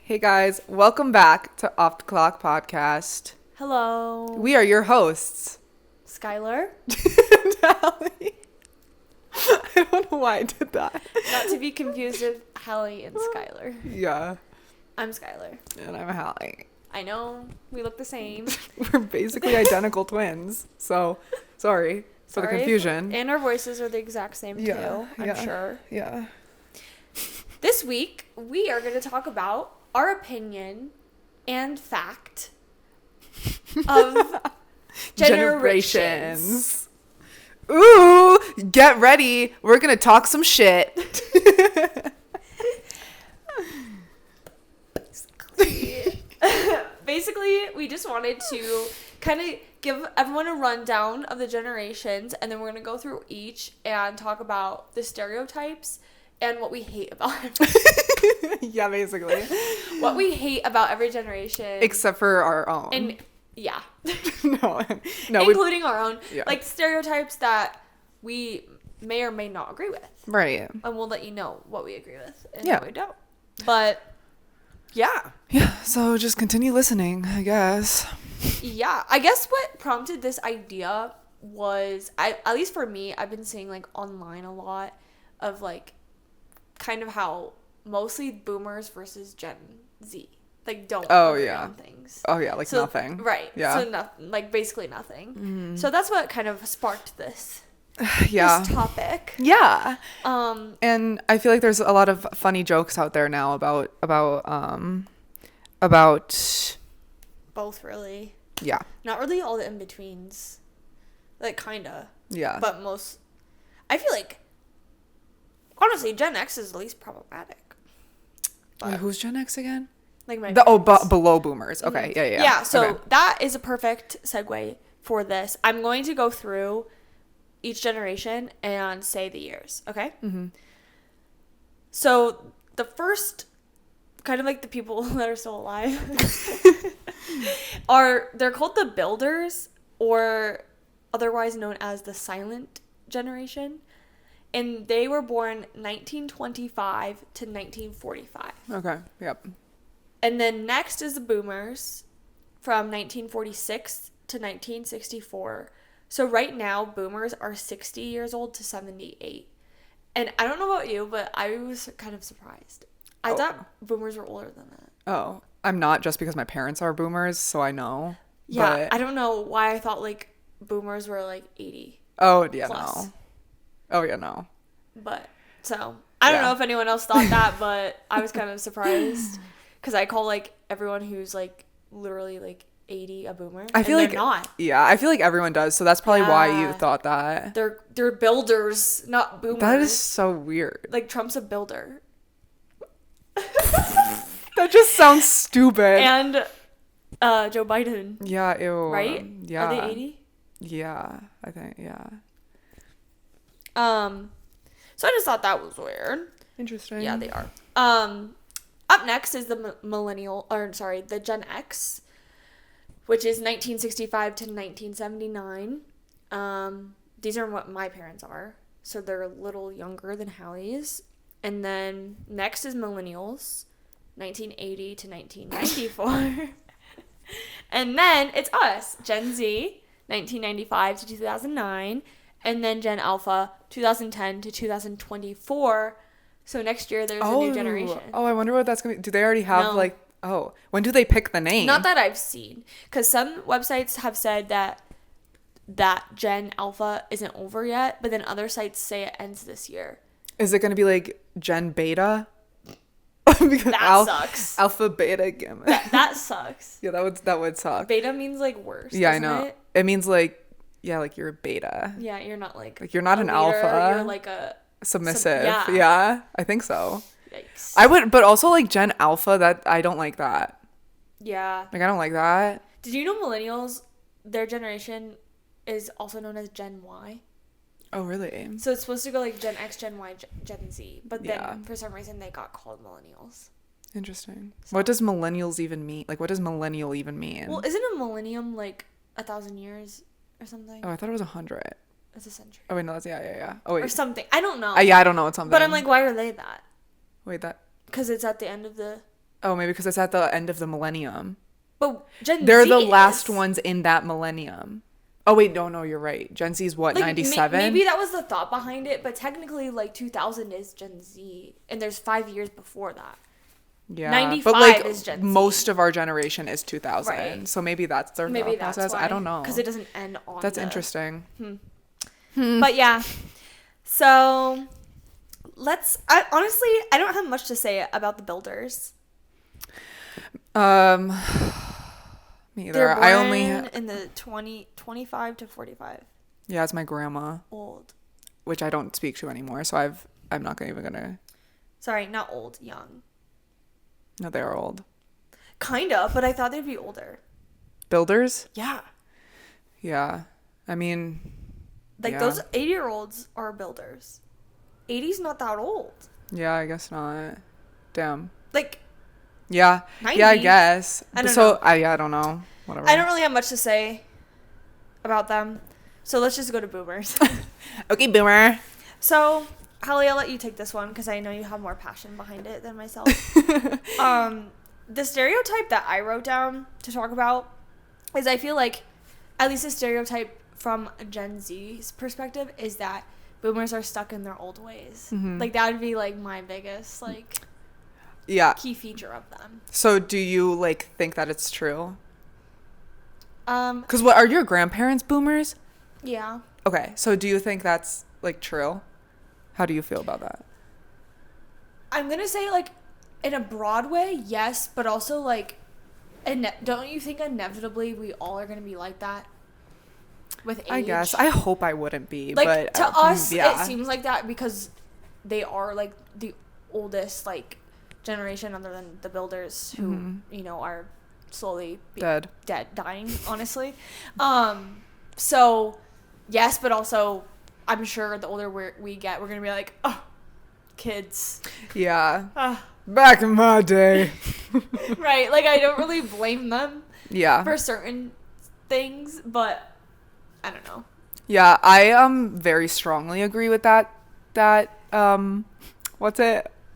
Hey guys, welcome back to Off the Clock Podcast. Hello. We are your hosts. Skylar. Hallie. I don't know why I did that. Not to be confused with Hallie and Skylar. Yeah. I'm Skylar. And I'm Hallie. I know, we look the same. We're basically identical twins. So, sorry for the confusion. And our voices are the exact same too, I'm sure. Yeah. This week, we are going to talk about our opinion and fact of generations. Ooh, get ready. We're going to talk some shit. Basically, we just wanted to kind of give everyone a rundown of the generations, and then we're going to go through each and talk about the stereotypes and what we hate about it. Yeah, basically. What we hate about every generation. Except for our own. And yeah. no. Including our own. Yeah. Like stereotypes that we may or may not agree with. Right. And we'll let you know what we agree with and Yeah. what we don't. But yeah. Yeah, so just continue listening, I guess. Yeah. I guess what prompted this idea was, at least for me, I've been seeing like online a lot of like kind of how mostly boomers versus Gen Z like don't agree on things. Oh yeah, like so, nothing. Right. Yeah. So nothing, like basically nothing. Mm-hmm. So that's what kind of sparked this. Yeah. This topic. Yeah. And I feel like there's a lot of funny jokes out there now about both really. Yeah. Not really all the in-betweens. Like kinda. Yeah. But most, I feel like honestly, Gen X is the least problematic. Wait, who's Gen X again? Like my below boomers. Okay. Mm-hmm. Yeah. Yeah, so okay. that is a perfect segue for this. I'm going to go through each generation and say the years, okay? Mm-hmm. So the first, kind of like the people that are still alive, they're called the Builders, or otherwise known as the Silent Generation. And they were born 1925 to 1945. Okay. Yep. And then next is the Boomers from 1946 to 1964. So right now, Boomers are 60 years old to 78. And I don't know about you, but I was kind of surprised. I thought Boomers were older than that. Oh, I'm not, just because my parents are boomers, so I know. Yeah, but... I don't know why I thought like Boomers were like 80. Oh, yeah, plus. no. Oh, yeah, no. But, so, I don't know if anyone else thought that, but I was kind of surprised. Because I call like everyone who's like literally like 80 a boomer. I feel like they're not. Yeah, I feel like everyone does. So that's probably why you thought that. They're builders, not boomers. That is so weird. Like Trump's a builder. That just sounds stupid. And Joe Biden. Yeah, ew. Right? Yeah. Are they 80? Yeah, I think, yeah. So I just thought that was weird. Interesting. Yeah, they are. Up next is the the Gen X, which is 1965 to 1979. These are what my parents are, so they're a little younger than Hallie's. And then next is Millennials, 1980 to 1994. And then it's us, Gen Z, 1995 to 2009. And then Gen Alpha, 2010 to 2024. So next year there's a new generation. Oh, I wonder what that's going to be. Do they already have when do they pick the name? Not that I've seen. Because some websites have said that Gen Alpha isn't over yet, but then other sites say it ends this year. Is it going to be like Gen Beta? That sucks. Alpha, Beta, Gamma. That sucks. Yeah, that would suck. Beta means like worse. Yeah, I know. It means like you're a beta. Yeah, you're not like you're not an leader, alpha. You're like a submissive. Yeah, I think so. Yikes. I would, but also like Gen Alpha, that I don't like that. Yeah. Like I don't like that. Did you know millennials, their generation is also known as Gen Y? Oh, really? So it's supposed to go like Gen X, Gen Y, Gen Z, but then for some reason they got called millennials. Interesting. So, what does millennials even mean? Like, what does millennial even mean? Well, isn't a millennium like 1,000 years or something? Oh, I thought it was 100. It's a century. Oh wait, no, that's yeah. Oh wait. Or something. I don't know. Yeah, I don't know. It's something. But I'm like, why are they that? Wait, that. Because it's at the end of the. Oh, maybe because it's at the end of the millennium. But Gen They're Z the last is. ones in that millennium. Oh, wait, no, you're right. Gen Z's what, Like, 97? maybe that was the thought behind it, but technically, like, 2000 is Gen Z, and there's 5 years before that. Yeah, 95 but like is Gen Z. most of our generation is 2000, Right. so maybe that's their Maybe thought that's process. why. I don't know. Because it doesn't end on That's the... interesting. But yeah. So, honestly, I don't have much to say about the builders. Me either. They're born I only in the 25 to 45. yeah, it's my grandma, Old. which I don't speak to anymore, so I'm not even gonna. Sorry, not old, young. No, they're old. Kind of, but I thought they'd be older. Builders? Yeah. Yeah. I mean, Like, yeah. those 80-year-olds are builders. 80's not that old. Yeah, I guess not. Damn. Like, Yeah. 90. Yeah, I guess. I don't so know. I don't know. Whatever. I don't really have much to say about them. So let's just go to boomers. Okay, boomer. So, Holly, I'll let you take this one because I know you have more passion behind it than myself. The stereotype that I wrote down to talk about is I feel like, at least a stereotype from Gen Z's perspective, is that boomers are stuck in their old ways. Mm-hmm. Like, that would be, like, my biggest, like, Yeah. key feature of them. So do you like think that it's true? Um, Because what are your grandparents boomers? yeah. Okay, so do you think that's like true? How do you feel about that? I'm gonna say, like, in a broad way, yes, but also, like, don't you think inevitably we all are gonna be like that with age? I guess. I hope I wouldn't be, like, but to us, yeah. it seems like that because they are, like, the oldest, like, generation other than the builders who, you know, are slowly Dead, dying, honestly. So, yes, but also, I'm sure the older we get, we're gonna be like, oh, kids. Yeah. Ah. Back in my day. Right, like, I don't really blame them Yeah. for certain things, but I don't know. Yeah, I very strongly agree with that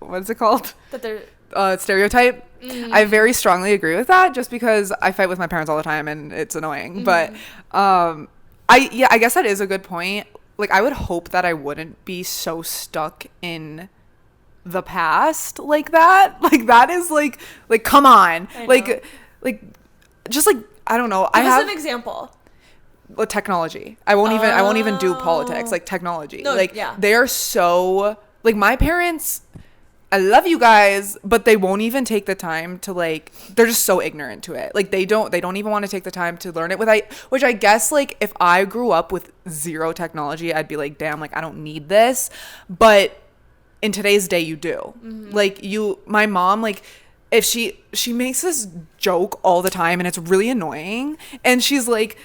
what's it called? That they're Stereotype. I very strongly agree with that just because I fight with my parents all the time and it's annoying. But I guess that is a good point. Like, I would hope that I wouldn't be so stuck in the past like that. Like, that is like come on. I know. Like just like I don't know. Give I us have an example. technology. I won't even do politics, like technology. No, like yeah. they are so like my parents, I love you guys, but they won't even take the time to like they're just so ignorant to it. Like they don't even want to take the time to learn it which I guess like if I grew up with zero technology, I'd be like, damn, like I don't need this. But in today's day you do. Like my mom, like if she makes this joke all the time and it's really annoying and she's like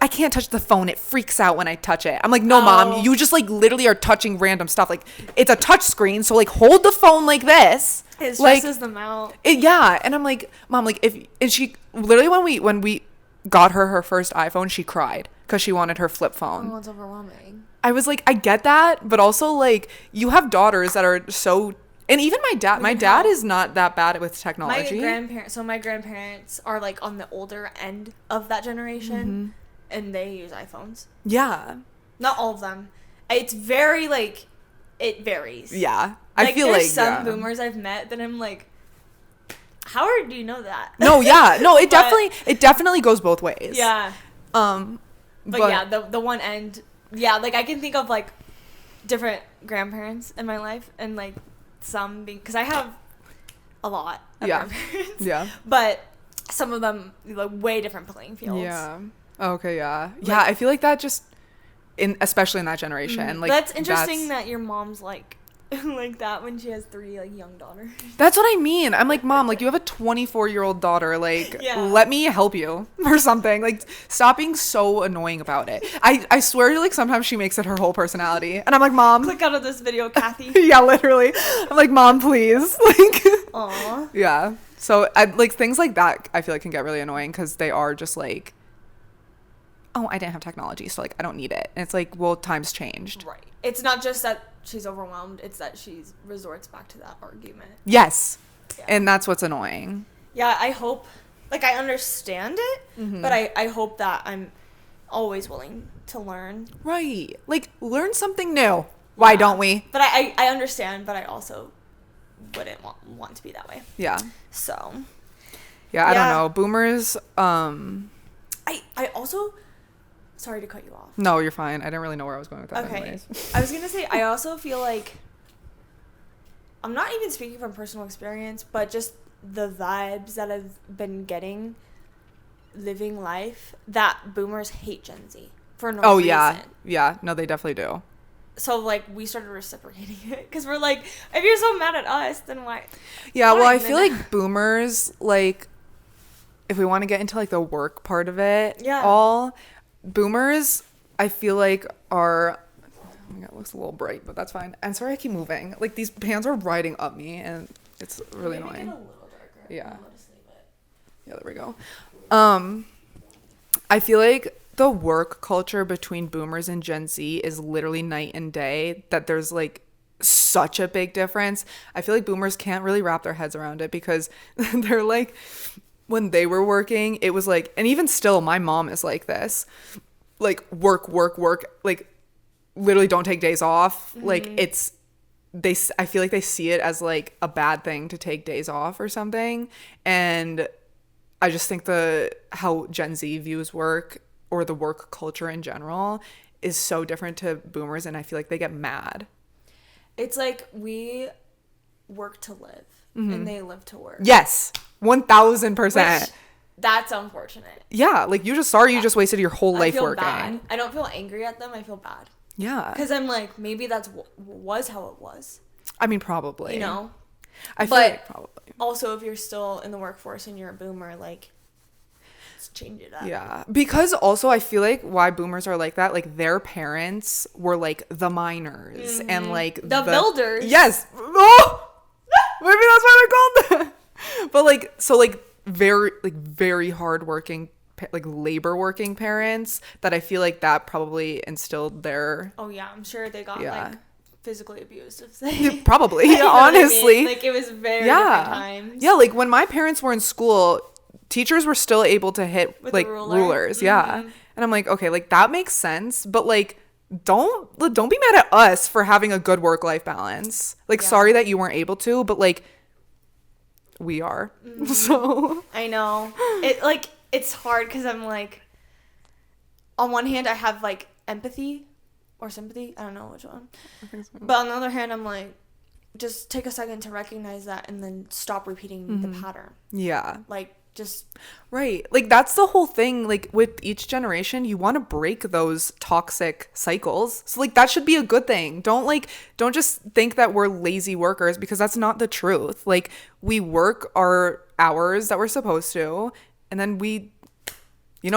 I can't touch the phone, it freaks out when I touch it. I'm like, no, Mom, you just like literally are touching random stuff. Like it's a touch screen, so like hold the phone like this. It like, stresses them out. Yeah, and I'm like, Mom, like and she literally when we got her first iPhone, she cried because she wanted her flip phone. Oh, it's overwhelming. I was like, I get that, but also like you have daughters that are so. And even my dad is not that bad with technology. My grandparents are like on the older end of that generation, and they use iPhones. Yeah. Not all of them. It's very like, it varies. Yeah. Like, I feel there's like some boomers I've met that I'm like, how do you know that? No, yeah, no, it definitely goes both ways. Yeah. But yeah, the one end, yeah, like I can think of like different grandparents in my life, and like some because I have a lot of grandparents. Yeah. But some of them like way different playing fields. Yeah. Okay. Yeah. Yeah. I feel like that just especially in that generation. Like that's interesting that your mom's like like that when she has 3 like young daughters. That's what I mean. I'm like, Mom, like you have a 24-year-old daughter. Like, let me help you or something. Like, stop being so annoying about it. I swear, like sometimes she makes it her whole personality, and I'm like, Mom, Click out of this video, Kathy. Yeah, literally. I'm like, Mom, please. Like, Aw. yeah. So like things like that, I feel like can get really annoying because they are just like, oh, I didn't have technology, so like I don't need it. And it's like, well, times changed. Right. It's not just that she's overwhelmed, it's that she resorts back to that argument. Yes. And that's what's annoying. Yeah, I hope, like, I understand it, but I hope that I'm always willing to learn. Right. Like, learn something new. Why don't we? But I understand, but I also wouldn't want to be that way. Yeah. So. Yeah, I don't know. Boomers, I also, sorry to cut you off. No, you're fine. I didn't really know where I was going with that Okay. anyways. I was going to say, I also feel like, I'm not even speaking from personal experience, but just the vibes that I've been getting living life, that boomers hate Gen Z for no reason. Yeah. Yeah. No, they definitely do. So, like, we started reciprocating it because we're like, if you're so mad at us, then why? Yeah, well, I feel like boomers, like, if we want to get into, like, the work part of it, boomers, I feel like are, oh my God, it looks a little bright, but that's fine. And sorry I keep moving. Like, these pans are riding up me, and it's really annoying. Get a little darker. Yeah. I'll just leave it. Yeah, there we go. I feel like the work culture between boomers and Gen Z is literally night and day, that there's like such a big difference. I feel like boomers can't really wrap their heads around it because they're like, when they were working, it was like, and even still, my mom is like this, like work, like literally don't take days off. Like I feel like they see it as like a bad thing to take days off or something. And I just think how Gen Z views work, or the work culture in general, is so different to boomers, and I feel like they get mad. It's like we work to live, and they live to work. Yes, 1000%. Which, that's unfortunate. Yeah, like you just wasted your whole life working. Bad. I don't feel angry at them. I feel bad. Yeah. Because I'm like, maybe was how it was. I mean, probably. You know? I feel like probably. Also, if you're still in the workforce and you're a boomer, like, let's change it up. Yeah. Because also I feel like why boomers are like that, like their parents were like the miners and like the builders. Yes. Oh! Maybe that's why they're called that. But like, so like very hardworking, like labor working parents, that I feel like that probably instilled their. Oh yeah, I'm sure they got like physically abused. Probably, honestly. I mean? Like, it was very different times. Yeah, like when my parents were in school, teachers were still able to hit with like rulers. Yeah. And I'm like, okay, like that makes sense, but like don't be mad at us for having a good work-life balance. Like, sorry that you weren't able to, but like we are. So I know. It's hard because I'm like, on one hand I have like empathy or sympathy, I don't know which one. I think so. But on the other hand, I'm like, just take a second to recognize that and then stop repeating the pattern. Yeah. Like, just. Right. Like, that's the whole thing. Like, with each generation, you want to break those toxic cycles. So, like, that should be a good thing. Don't just think that we're lazy workers, because that's not the truth. Like, we work our hours that we're supposed to, and then we,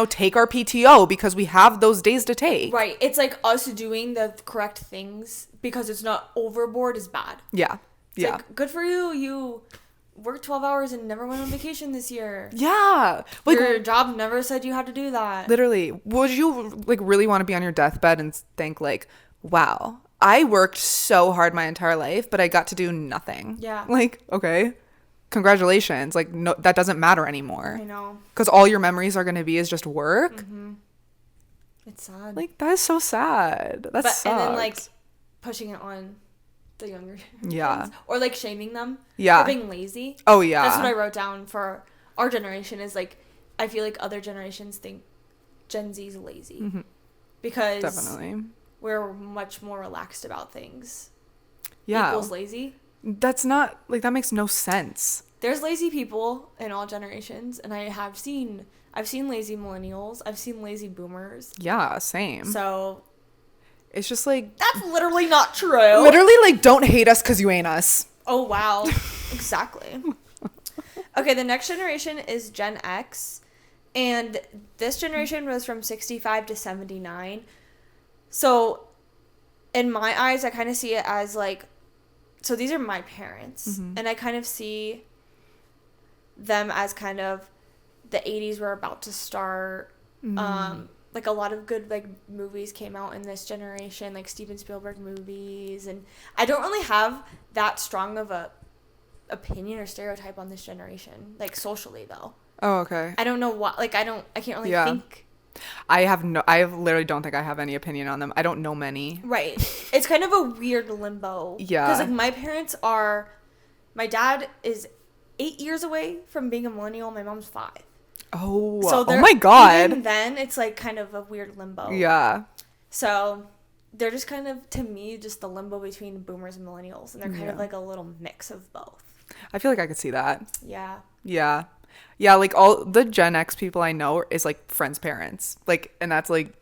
take our PTO because we have those days to take. Right. It's like us doing the correct things because it's not overboard is bad. Yeah. It's like, good for you. You worked 12 hours and never went on vacation this year. Yeah. Like, your job never said you had to do that. Literally. Would you like really want to be on your deathbed and think like, wow, I worked so hard my entire life, but I got to do nothing? Yeah. Like, okay. Congratulations. Like, no, that doesn't matter anymore. I know. Because all your memories are going to be is just work. Mm-hmm. It's sad. Like, that is so sad. That sucks. And then, like, pushing it on the younger generations. Yeah. Or, like, shaming them. Yeah. For being lazy. Oh, yeah. That's what I wrote down for our generation is, like, I feel like other generations think Gen Z's lazy. Mm-hmm. Because definitely we're much more relaxed about things. Yeah. Equals lazy. That's not, like, that makes no sense. There's lazy people in all generations, and I've seen lazy millennials. I've seen lazy boomers. Yeah, same. So it's just like, that's literally not true. Literally, like, don't hate us because you ain't us. Oh, wow. Exactly. Okay, the next generation is Gen X, and this generation was from 65 to 79. So in my eyes, I kind of see it as like, so these are my parents, and I kind of see them as kind of the 80s were about to start. Like, a lot of good, like, movies came out in this generation, like Steven Spielberg movies, and I don't really have that strong of a opinion or stereotype on this generation, like socially though. Oh, okay. I don't know what, like I can't really think. I literally don't think I have any opinion on them. I don't know many. Right. It's kind of a weird limbo. Yeah. Because like my dad is 8 years away from being a millennial. My mom's 5. Oh, so oh my God. Even then, it's like kind of a weird limbo. Yeah. So they're just kind of, to me, just the limbo between boomers and millennials. And they're kind of like a little mix of both. I feel like I could see that. Yeah. Yeah. Yeah, like all the Gen X people I know is like friends' parents. Like, and that's like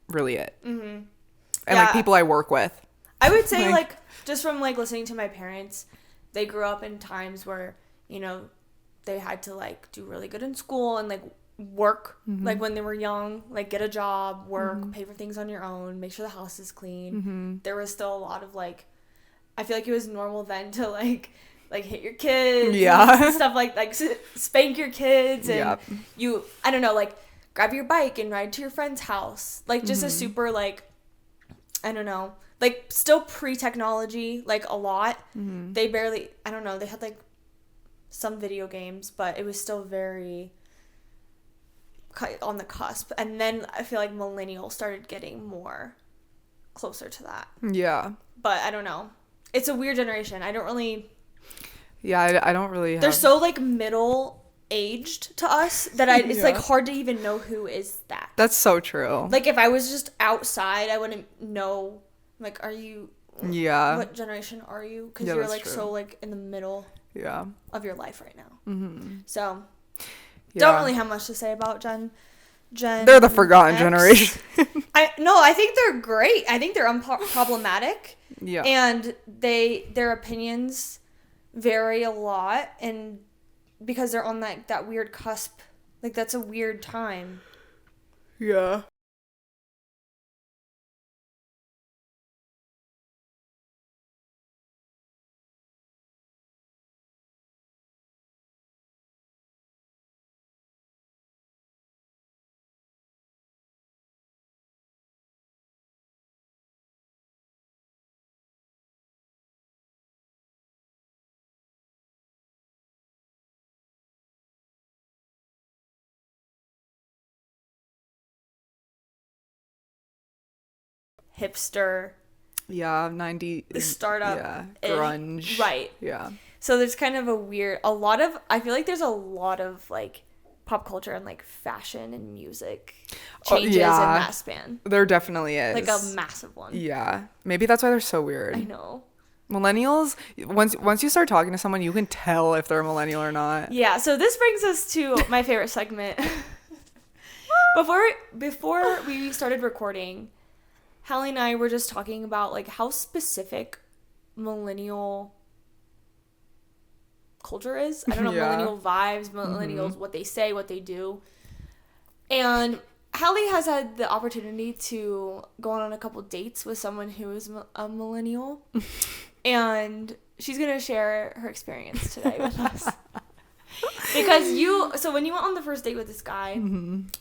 really it. Mm-hmm. And like people I work with. I would say like just from like listening to my parents, they grew up in times where, you know, they had to like do really good in school and like work like when they were young, like get a job, work, pay for things on your own, make sure the house is clean. There was still a lot of like, I feel like it was normal then to like hit your kids, and stuff like spank your kids, and I don't know, like grab your bike and ride to your friend's house, like just a super like, I don't know, like still pre-technology, like a lot. They barely, I don't know, they had like some video games, but it was still very on the cusp. And then I feel like millennials started getting more closer to that. Yeah. But I don't know. It's a weird generation. I don't really... Yeah, I don't really have... They're so, like, middle-aged to us that it's, like, hard to even know who is that. That's so true. Like, if I was just outside, I wouldn't know, like, are you... Yeah. What generation are you? Because you're, like, true. So, like, in the middle of your life right now. Mm-hmm. So, don't really have much to say about Gen They're the forgotten X. generation. I think they're great. I think they're unproblematic. Yeah. And their opinions vary a lot, and because they're on that weird cusp, like that's a weird time. Yeah. Hipster. Yeah, 90s. Startup. Yeah, grunge. Right. Yeah. So there's kind of I feel like there's a lot of like pop culture and like fashion and music changes in that span. There definitely is. Like a massive one. Yeah. Maybe that's why they're so weird. I know. Millennials, once you start talking to someone, you can tell if they're a millennial or not. Yeah, so this brings us to my favorite segment. Before we started recording, Hallie and I were just talking about like how specific millennial culture is. I don't know, millennial vibes, millennials, what they say, what they do. And Hallie has had the opportunity to go on a couple dates with someone who is a millennial. And she's going to share her experience today with us. Because when you went on the first date with this guy,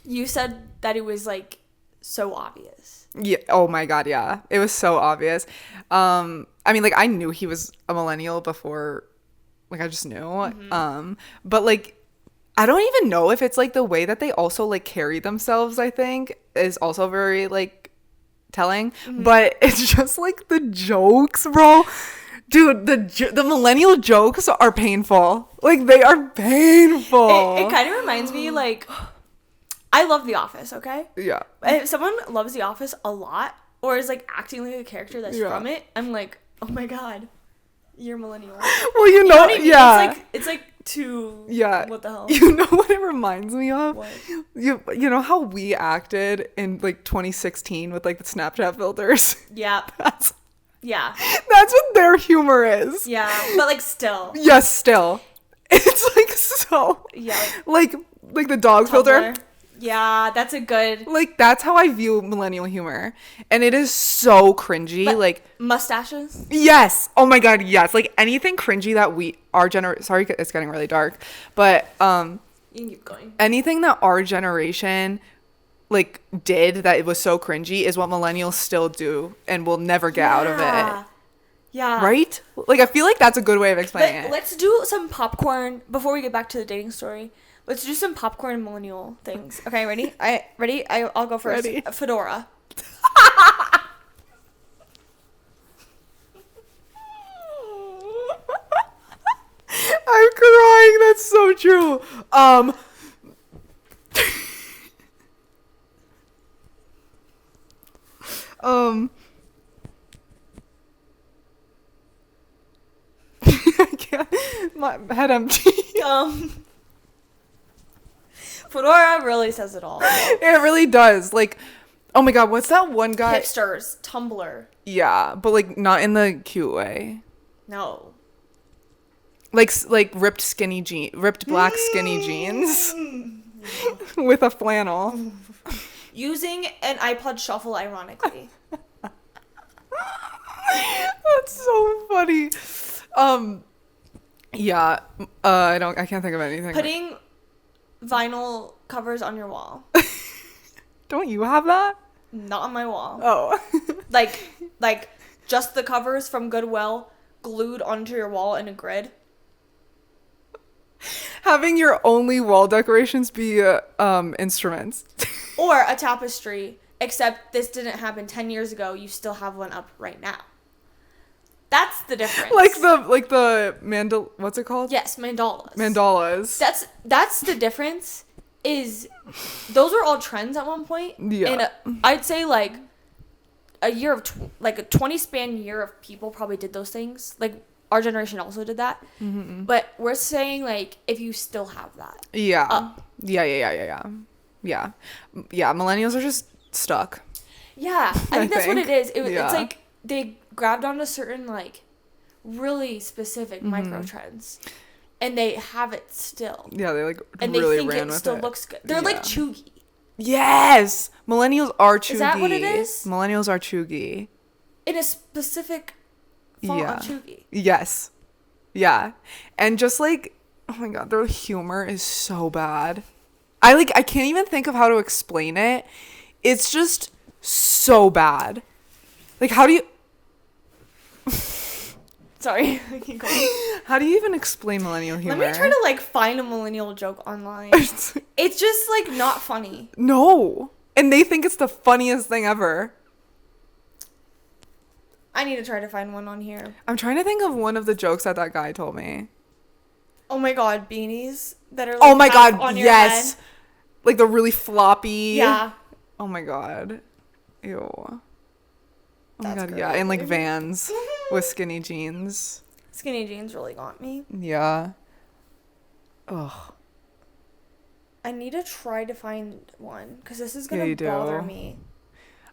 you said that it was like so obvious. Yeah. Oh my God. Yeah. It was so obvious. I mean, like I knew he was a millennial before, like I just knew. But like, I don't even know if it's like the way that they also like carry themselves, I think is also very like telling, but it's just like the jokes, bro. Dude, the millennial jokes are painful. Like they are painful. It kind of reminds me like, I love The Office, okay? Yeah. If someone loves The Office a lot or is like acting like a character that's from it, I'm like, oh my God, you're millennial. Well, you know what I mean? Yeah. It's like too. Yeah. What the hell? You know what it reminds me of? What? You know how we acted in like 2016 with like the Snapchat filters? Yeah. That's what their humor is. Yeah, but like still. Yes, still. It's like so. Yeah. Like the dog filter. Yeah, that's a good. Like that's how I view millennial humor, and it is so cringy. But like mustaches. Yes. Oh my God. Yes. Like anything cringy that Sorry, it's getting really dark, but you can keep going. Anything that our generation like did that it was so cringy is what millennials still do and will never get out of it. Yeah. Right? Like, I feel like that's a good way of explaining it. Let's do some popcorn before we get back to the dating story. Let's do some popcorn millennial things. Okay, ready? I'll go first. Ready. Fedora. I'm crying. That's so true. I can't. My head empty. Fedora really says it all. It really does. Like, oh my god, what's that one guy? Hipsters, Tumblr. Yeah, but like not in the cute way. No. Like ripped black skinny jeans with a flannel. Using an iPod Shuffle, ironically. That's so funny. Yeah. I can't think of anything. Putting vinyl covers on your wall. Don't you have that? Not on my wall. Oh. like just the covers from Goodwill glued onto your wall in a grid. Having your only wall decorations be instruments. Or a tapestry, except this didn't happen 10 years ago. You still have one up right now. That's the difference. Like the what's it called? Yes, mandalas. Mandalas. That's the difference. Is those are all trends at one point. Yeah. And I'd say like a year of like a 20 span year of people probably did those things. Like our generation also did that. Mm-hmm. But we're saying like if you still have that. Yeah. Yeah. Millennials are just stuck. Yeah, I think that's what it is. It's Yeah. like they grabbed onto certain like really specific micro trends, and they have it still. Yeah, they like and really they think ran it with still it. looks good. They're like chuggy. Yes, millennials are chuggy. Is that what it is? Millennials are chuggy. In a specific font of chuggy. Yes. Yeah, and just like, oh my god, their humor is so bad. I can't even think of how to explain it. It's just so bad. Like, how do you... Sorry, I keep going. How do you even explain millennial humor? Let me try to like find a millennial joke online. It's just like not funny. No. And they think it's the funniest thing ever. I need to try to find one on here. I'm trying to think of one of the jokes that guy told me. Oh my god, beanies that are like oh my god, on your yes. head. Like the really floppy. Yeah. Oh my god. Ew. Oh my That's god, yeah. great. And like Vans with skinny jeans. Skinny jeans really got me. Yeah. Ugh. I need to try to find one because this is gonna bother me.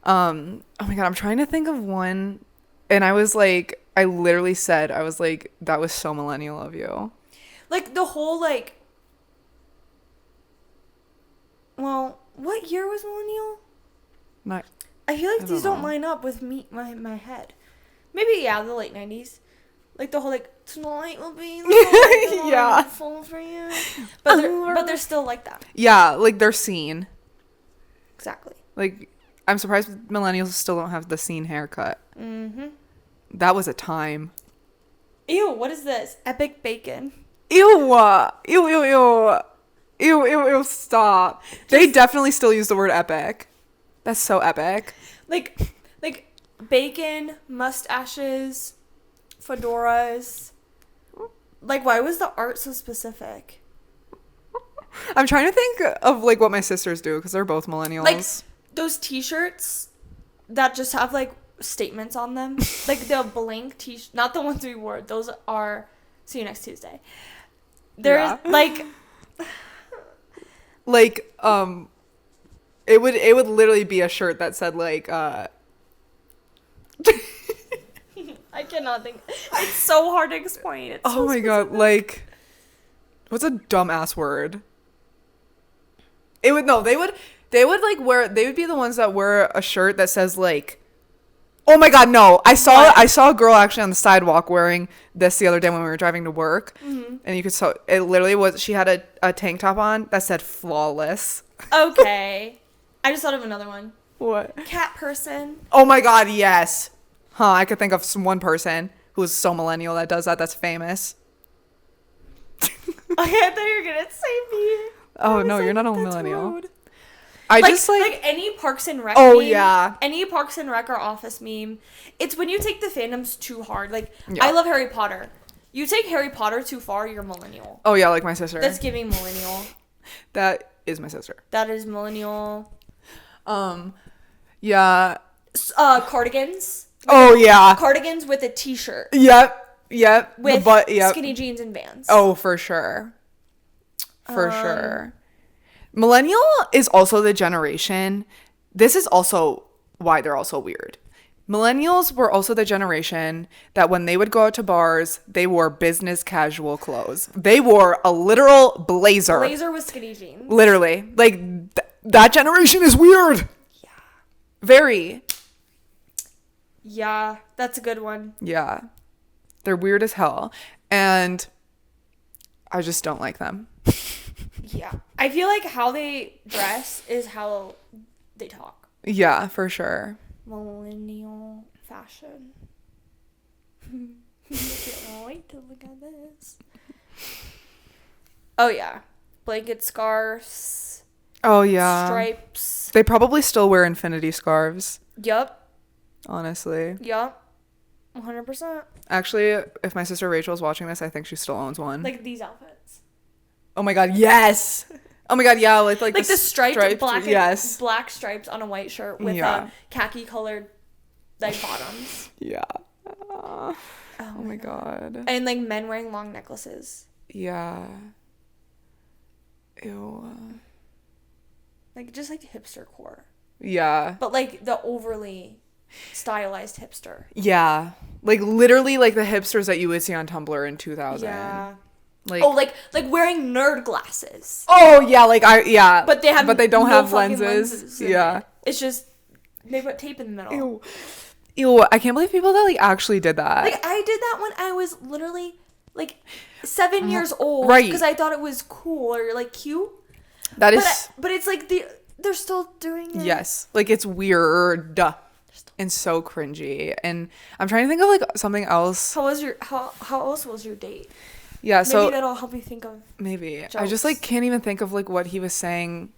Oh my god, I'm trying to think of one, and I literally said, I was like, that was so millennial of you. Like the whole like. Well, what year was millennial? Not. I feel like these don't know. line up with my head. Maybe the late 90s. Like the whole like tonight will be the Yeah. full for you. But they're still like that. Yeah, like they're seen. Exactly. Like, I'm surprised millennials still don't have the scene haircut. Mm-hmm. That was a time. Ew, what is this? Epic bacon. Ew. Ew, stop. They definitely still use the word epic. That's so epic. Like bacon, mustaches, fedoras. Like, why was the art so specific? I'm trying to think of like what my sisters do because they're both millennials. Like those t-shirts that just have like statements on them. Like the blank t-shirt, not the ones we wore. Those are see you next Tuesday. There's like it would literally be a shirt that said like I cannot think. It's so hard to explain. It's oh so my specific. god, like what's a dumbass word? They would like wear, they would be the ones that wear a shirt that says like, oh my god, no, I saw a girl actually on the sidewalk wearing this the other day when we were driving to work. Mm-hmm. And you could it literally was, she had a tank top on that said flawless. Okay. I just thought of another one. What? Cat person. Oh my god, yes. Huh, I could think of one person who who's so millennial that does that. That's famous. I thought you were gonna say me. Oh no, you're not a millennial. Rude. I like, just like any Parks and Rec. Oh meme, yeah. Any Parks and Rec or Office meme. It's when you take the fandoms too hard. Like Yeah. I love Harry Potter. You take Harry Potter too far, you're millennial. Oh yeah, like my sister. That's giving millennial. That is my sister. That is millennial. Yeah. Cardigans. Oh yeah. Cardigans with a t-shirt. Yep. With yep. skinny jeans and Vans. Oh, for sure. For sure. Millennial is also the generation. This is also why they're also weird. Millennials were also the generation that when they would go out to bars, they wore business casual clothes. They wore a literal blazer. Blazer with skinny jeans. Literally. Like, that generation is weird. Yeah. Very. Yeah, that's a good one. Yeah. They're weird as hell. And I just don't like them. Yeah. I feel like how they dress is how they talk. Yeah, for sure. Millennial fashion. I can't wait to look at this. Oh, yeah. Blanket scarves. Oh, yeah. Stripes. They probably still wear infinity scarves. Yup. Honestly. Yup. 100%. Actually, if my sister Rachel's watching this, I think she still owns one. Like these outfits. Oh my god, yes! Oh my god, yeah, like the striped black, yes. Black stripes on a white shirt with khaki colored like bottoms. Yeah. Oh my god. And like men wearing long necklaces. Yeah. Ew. Like just like hipster core. Yeah. But like the overly stylized hipster. Yeah. Like literally like the hipsters that you would see on Tumblr in 2000. Yeah. Like like wearing nerd glasses. Oh yeah, but they don't have lenses. Yeah. It's just they put tape in the middle. Ew, I can't believe people that like actually did that. Like I did that when I was literally like 7 years old. Right. Because I thought it was cool or like cute. That is But it's like they're still doing it. Yes. Like it's weird and so cringy. And I'm trying to think of like something else. How else was your date? Yeah, so maybe that'll help you think of jokes. I just like can't even think of like what he was saying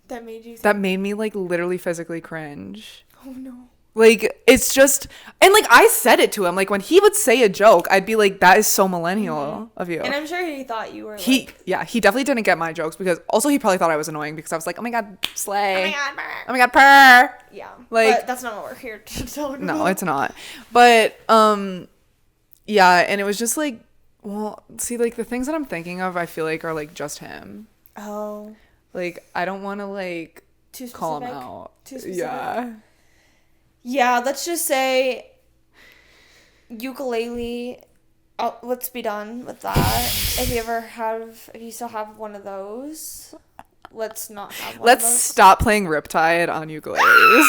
that made you think. That made me like literally physically cringe. Oh no. Like it's just, and like I said it to him, like when he would say a joke, I'd be like, that is so millennial of you. And I'm sure he thought you were he definitely didn't get my jokes, because also he probably thought I was annoying because I was like, oh my god, slay, oh my god, purr. Oh my god, purr. Yeah, like but that's not what we're here to talk about. No, it's not. But yeah, and it was just like, well, see, like the things that I'm thinking of, I feel like are like just him. Oh. Like I don't want to like call him out. Too specific. Yeah. Yeah, let's just say ukulele. Let's be done with that. If you still have one of those, let's not have one of those. Stop playing Riptide on ukuleles.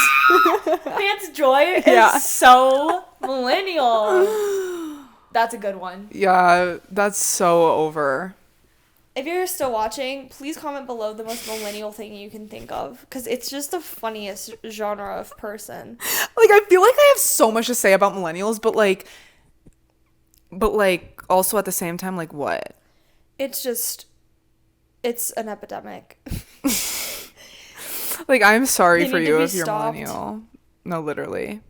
Vance Joy is so millennial. That's a good one. Yeah, that's so over. If you're still watching, please comment below the most millennial thing you can think of, because it's just the funniest genre of person. Like, I feel like I have so much to say about millennials, but also at the same time, like, what? It's an epidemic. Like, I'm sorry They for need to you be if you're stopped. millennial. No, literally.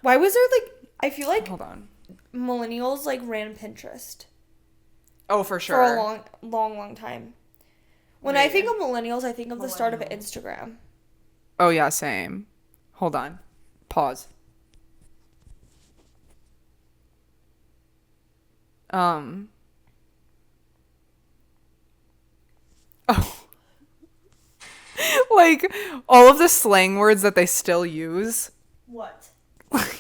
Why was there, like, I feel like Hold on. millennials, like, ran Pinterest. Oh, for sure. For a long time. When I think of millennials, I think of the start of Instagram. Oh, yeah, same. Hold on. Pause. Oh. Like, all of the slang words that they still use. What?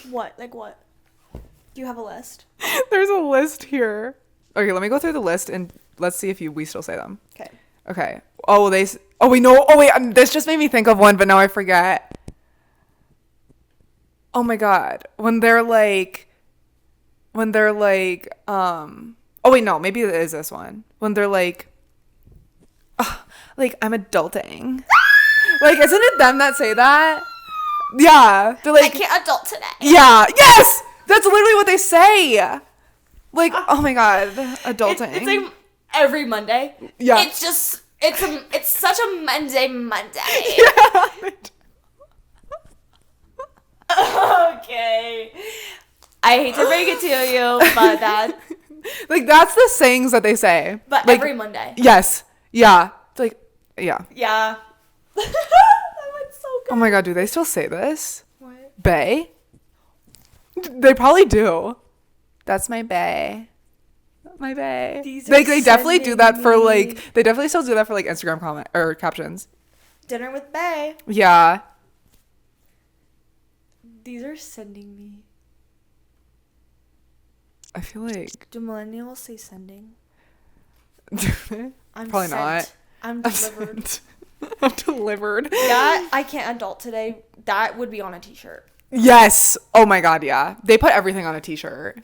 What? Like what? Do you have a list? There's a list here. Okay, let me go through the list and let's see if we still say them. Okay. Oh, wait, this just made me think of one, but now I forget. Oh my god. When they're like, oh wait, no, maybe it is this one. When they're like, I'm adulting. Like, isn't it them that say that? Yeah. They're like, I can't adult today. yeah. Yes! That's literally what they say. Like, oh my god, adulting. It's like every Monday. Yeah. It's just it's such a Monday. Yeah. Okay. I hate to break it to you, but that. Like, that's the sayings that they say. But like, every Monday. Yes. Yeah. It's like, yeah. Yeah. That was so good. Oh my god, do they still say this? What? Bae? They probably do. That's my bae. My bae. They definitely do that for like, they definitely still do that for like Instagram comment or captions. Dinner with Bae. Yeah. These are sending me. I feel like. Do millennials say sending? I'm probably sent. not. I'm delivered. I'm delivered. That I can't adult today. That would be on a t-shirt. Yes. Oh my god, yeah. They put everything on a t-shirt.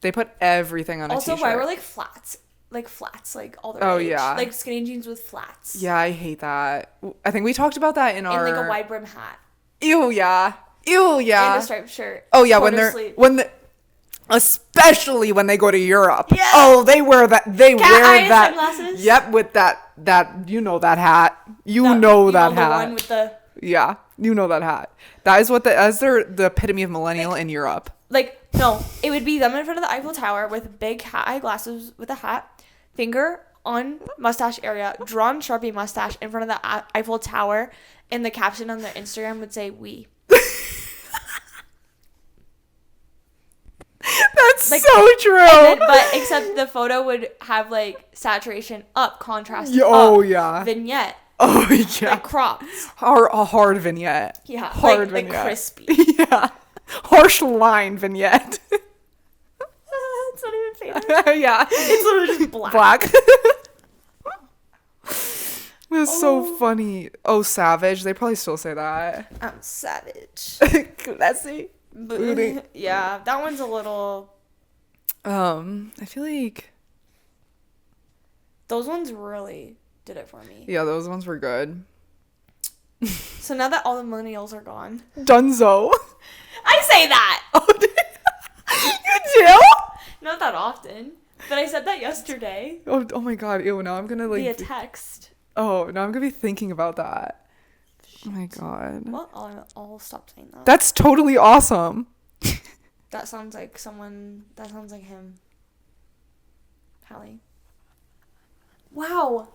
They put everything on a t-shirt. Also, why were like flats, like all the Oh, rage. yeah. Like skinny jeans with flats. Yeah, I hate that. I think we talked about that in our. And like a wide brim hat. Ew, yeah. Ew, yeah. And a striped shirt. Oh yeah, Quarter-sleeve. especially when they go to Europe. Yeah. Oh, they wear that. They Cat wear eye that. sunglasses. Yep, with that you know that hat. You know that hat. The one with the. Yeah, you know that hat. That is what the epitome of millennial in Europe. Like, no, it would be them in front of the Eiffel Tower with big eyeglasses with a hat, finger on mustache area, drawn Sharpie mustache in front of the Eiffel Tower, and the caption on their Instagram would say, "We." That's like, so true. But except the photo would have like saturation up, contrast Oh up, yeah. vignette. Oh yeah. Like cropped. A hard vignette. Yeah. Hard like vignette. crispy. Yeah. Harsh line vignette. It's not even faded. Yeah. It's literally just black. Black. That's so funny. Oh, savage. They probably still say that. I'm savage. Classy. Booty. Yeah, that one's a little. I feel like. Those ones really did it for me. Yeah, those ones were good. So now that all the millennials are gone. Dunzo. I say that! Oh, you do? Not that often. But I said that yesterday. Oh my god. Ew, now I'm gonna like. Via text. Oh, now I'm gonna be thinking about that. Oh my god. Well, I'll stop saying that. That's totally awesome. That sounds like someone. That sounds like him. Hallie. Wow.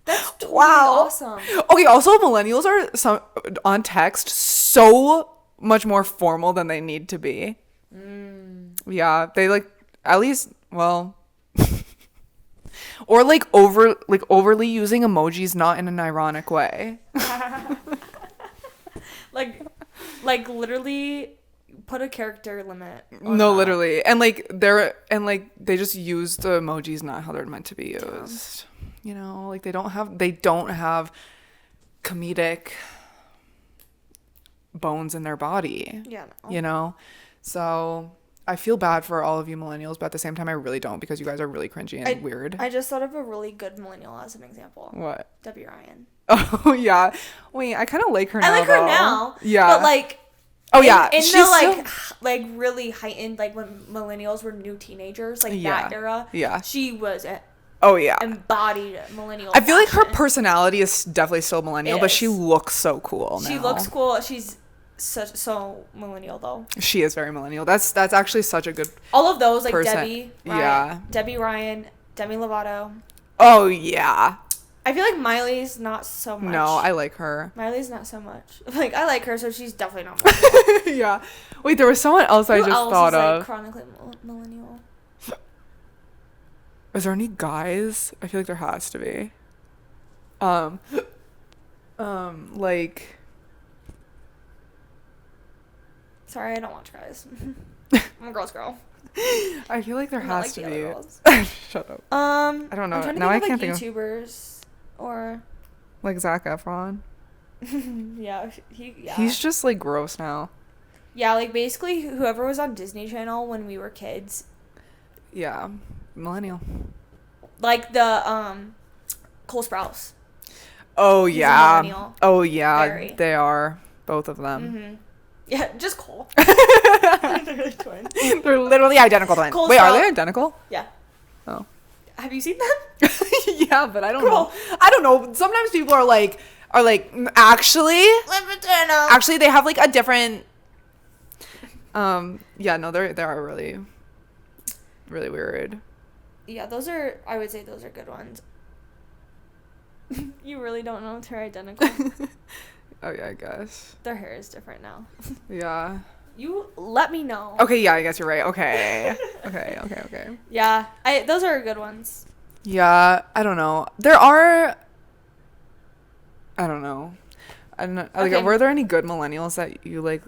That's totally awesome. Okay, also millennials are on text so much more formal than they need to be. Yeah, they like at least or like overly using emojis not in an ironic way. like literally put a character limit on No, that. literally. And they just use the emojis not how they're meant to be used. You know, like they don't have comedic bones in their body. Yeah. No. You know? So I feel bad for all of you millennials, but at the same time I really don't, because you guys are really cringy and weird. I just thought of a really good millennial as an example. What? Debbie Ryan. Oh yeah. Wait, I kind of like her now. I like her now. Yeah. But like. Oh yeah. In She's the like really heightened, like when millennials were new teenagers, like that era. Yeah. She was embodied millennial. I feel like her fashion. personality is definitely still millennial, but she looks so cool now. She looks cool. She's so millennial though. She is very millennial. That's actually such a good. All of those like person. Debbie. Ryan, Yeah. Debbie Ryan, Demi Lovato. Oh yeah. I feel like Miley's not so much. No, I like her. Miley's not so much. Like I like her, so she's definitely not millennial. Yeah. Wait, there was someone else I just thought is, of. Like, chronically millennial. Is there any guys? I feel like there has to be. Like. Sorry, I don't watch guys. I'm a girl's girl. I feel like there I'm not has like to the be. other girls. Shut up. I don't know. I'm trying to Now I think can't of, think of YouTubers or like Zac Efron. yeah. He's just like gross now. Yeah, like basically whoever was on Disney Channel when we were kids. Yeah, millennial. Like the Cole Sprouse. Oh He's a yeah. millennial. Oh yeah. Very. They are both of them. Mm-hmm. Yeah, just Cole. They're twins. They're literally identical twins. Cole, Wait, are stop. they identical? Yeah. Oh. Have you seen them? Yeah, but I don't Girl. know. I don't know. Sometimes people are like, actually, they have like a different. Yeah, no, they are really, really weird. Yeah, I would say those are good ones. You really don't know if they're identical. Oh yeah, I guess. Their hair is different now. Yeah. You let me know. Okay, yeah, I guess you're right. Okay. Okay. Yeah, those are good ones. Yeah, I don't know. There are. I don't know. I don't know. Like, Okay. were there any good millennials that you like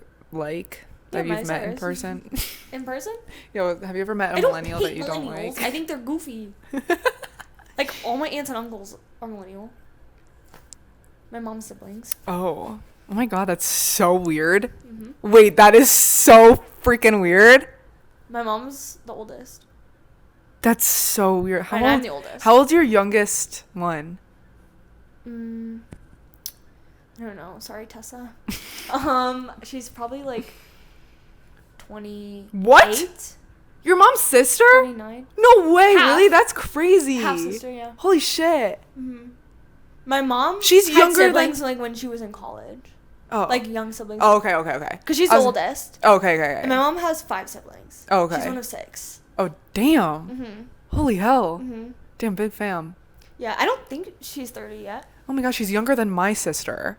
that Yeah, you've met in Cyrus. person? In person? Yo, have you ever met a I don't millennial hate that you don't millennials. like? I think they're goofy. Like, all my aunts and uncles are millennial. My mom's siblings. Oh my god, that's so weird. Mm-hmm. Wait, that is so freaking weird. My mom's the oldest. That's so weird. And I'm the oldest. How old's your youngest one? I don't know. Sorry, Tessa. She's probably like 28. What? Your mom's sister? 29. No way, Half. really? That's crazy. Half sister, yeah. Holy shit. Mm-hmm. My mom. She's had younger siblings like when she was in college. Oh. Like young siblings. Oh, okay. Because she's the oldest. Okay. And my mom has 5 siblings. Oh, okay. She's one of 6. Oh, damn. Mm-hmm. Holy hell. Mm-hmm. Damn, big fam. Yeah, I don't think she's 30 yet. Oh my gosh, she's younger than my sister.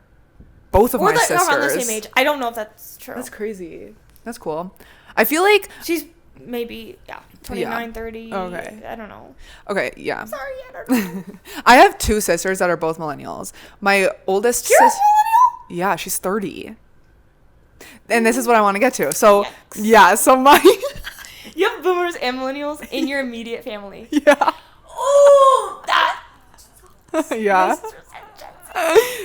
Both of my sisters. Or around the same age. I don't know if that's true. That's crazy. That's cool. I feel like... She's maybe, 29, Yeah. 30. Okay. I don't know. Okay, yeah. Sorry, I don't know. I have 2 sisters that are both millennials. My oldest sister... You're a millennial? Yeah, she's 30. And this is what I want to get to. So, Yikes. yeah, so my... You have boomers and millennials in your immediate family. Yeah. Oh, that. Yeah.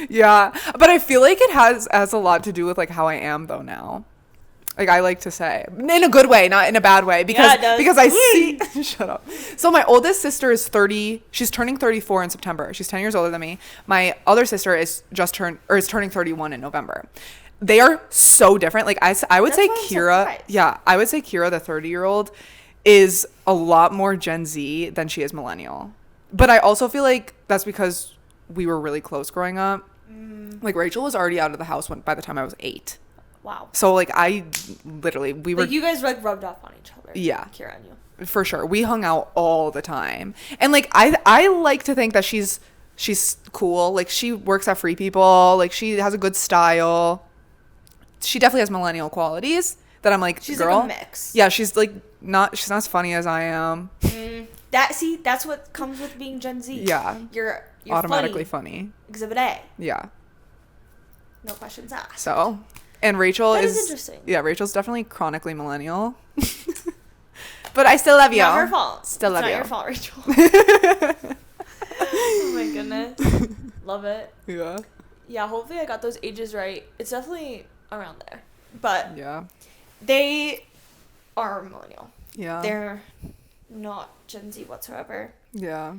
Yeah. But I feel like it has a lot to do with like how I am though now. Like I like to say in a good way, not in a bad way, because it does. because I see shut up. So my oldest sister is 30. She's turning 34 in September. She's 10 years older than me. My other sister is turning 31 in November. They are so different. Like I would That's say why I'm so Kira, surprised. yeah, I would say Kira, the 30-year-old, is a lot more Gen Z than she is millennial. But I also feel like that's because we were really close growing up. Like Rachel was already out of the house by the time I was 8. Wow. So like we were Like you guys like rubbed off on each other. Yeah. Kira and you. for sure. We hung out all the time. And like I like to think that she's cool. Like she works at Free People. Like she has a good style. She definitely has millennial qualities that I'm like, She's girl. like a mix. Yeah, she's not as funny as I am. That's what comes with being Gen Z. Yeah. You're Automatically funny. Exhibit A. Yeah. No questions asked. So, and Rachel That is is interesting. Yeah, Rachel's definitely chronically millennial. But I still love you. Not her fault. Still love It's you. not your fault, Rachel. Oh my goodness. Love it. Yeah. Yeah, hopefully I got those ages right. It's definitely around there. But Yeah. they are millennial. Yeah. They're not Gen Z whatsoever. Yeah.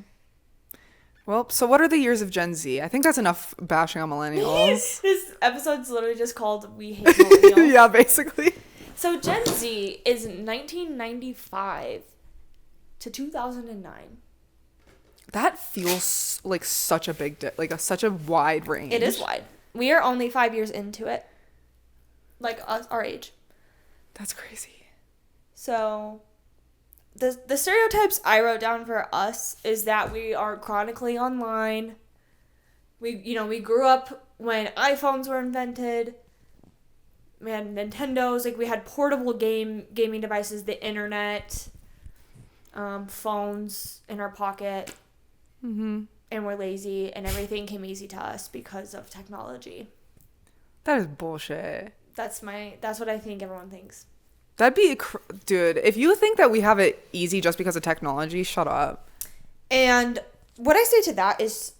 Well, so what are the years of Gen Z? I think that's enough bashing on millennials. This episode's literally just called We Hate Millennials. Yeah, basically. So Gen Z is 1995 to 2009. That feels like such a big, such a wide range. It is wide. We are only 5 years into it. Like us, our age. That's crazy. So the stereotypes I wrote down for us is that we are chronically we grew up when iPhones were invented. We had Nintendos, like we had portable gaming devices, the internet, phones in our pocket. Mm-hmm. And we're lazy and everything came easy to us because of technology. That is bullshit. That's what I think everyone thinks. That'd be, dude, if you think that we have it easy just because of technology, shut up. And what I say to that is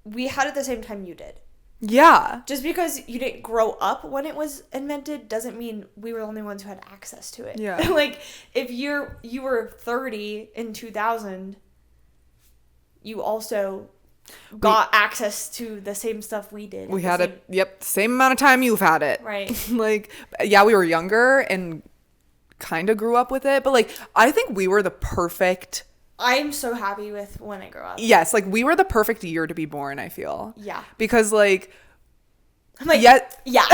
we had it at the same time you did. Yeah. Just because you didn't grow up when it was invented doesn't mean we were the only ones who had access to it. Yeah. Like, if you were 30 in 2000, you also got access to the same stuff we did. We had it, yep, same amount of time you've had it. Right. Like, yeah, we were younger and kind of grew up with it, but like I think we were the perfect. I'm so happy with when I grow up. Yes, like we were the perfect year to be born, I feel. Yeah. Because like I'm like, yet yeah.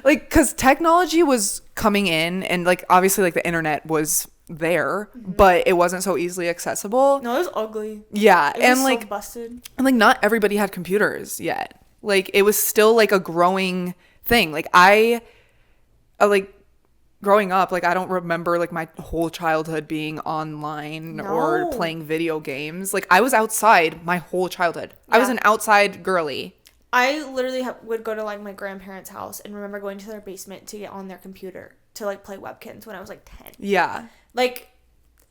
like cuz technology was coming in, and like obviously like the internet was there, but it wasn't so easily accessible. No, it was ugly. Yeah, It was and so like busted. and like not everybody had computers yet. Like it was still like a growing thing. Like I like growing up, like I don't remember like my whole childhood being online or No. playing video games. Like I was outside my whole childhood. I was Yeah. an outside girly. I literally would go to like my grandparents' house and remember going to their basement to get on their computer to like play Webkins when I was like 10. Yeah. Like,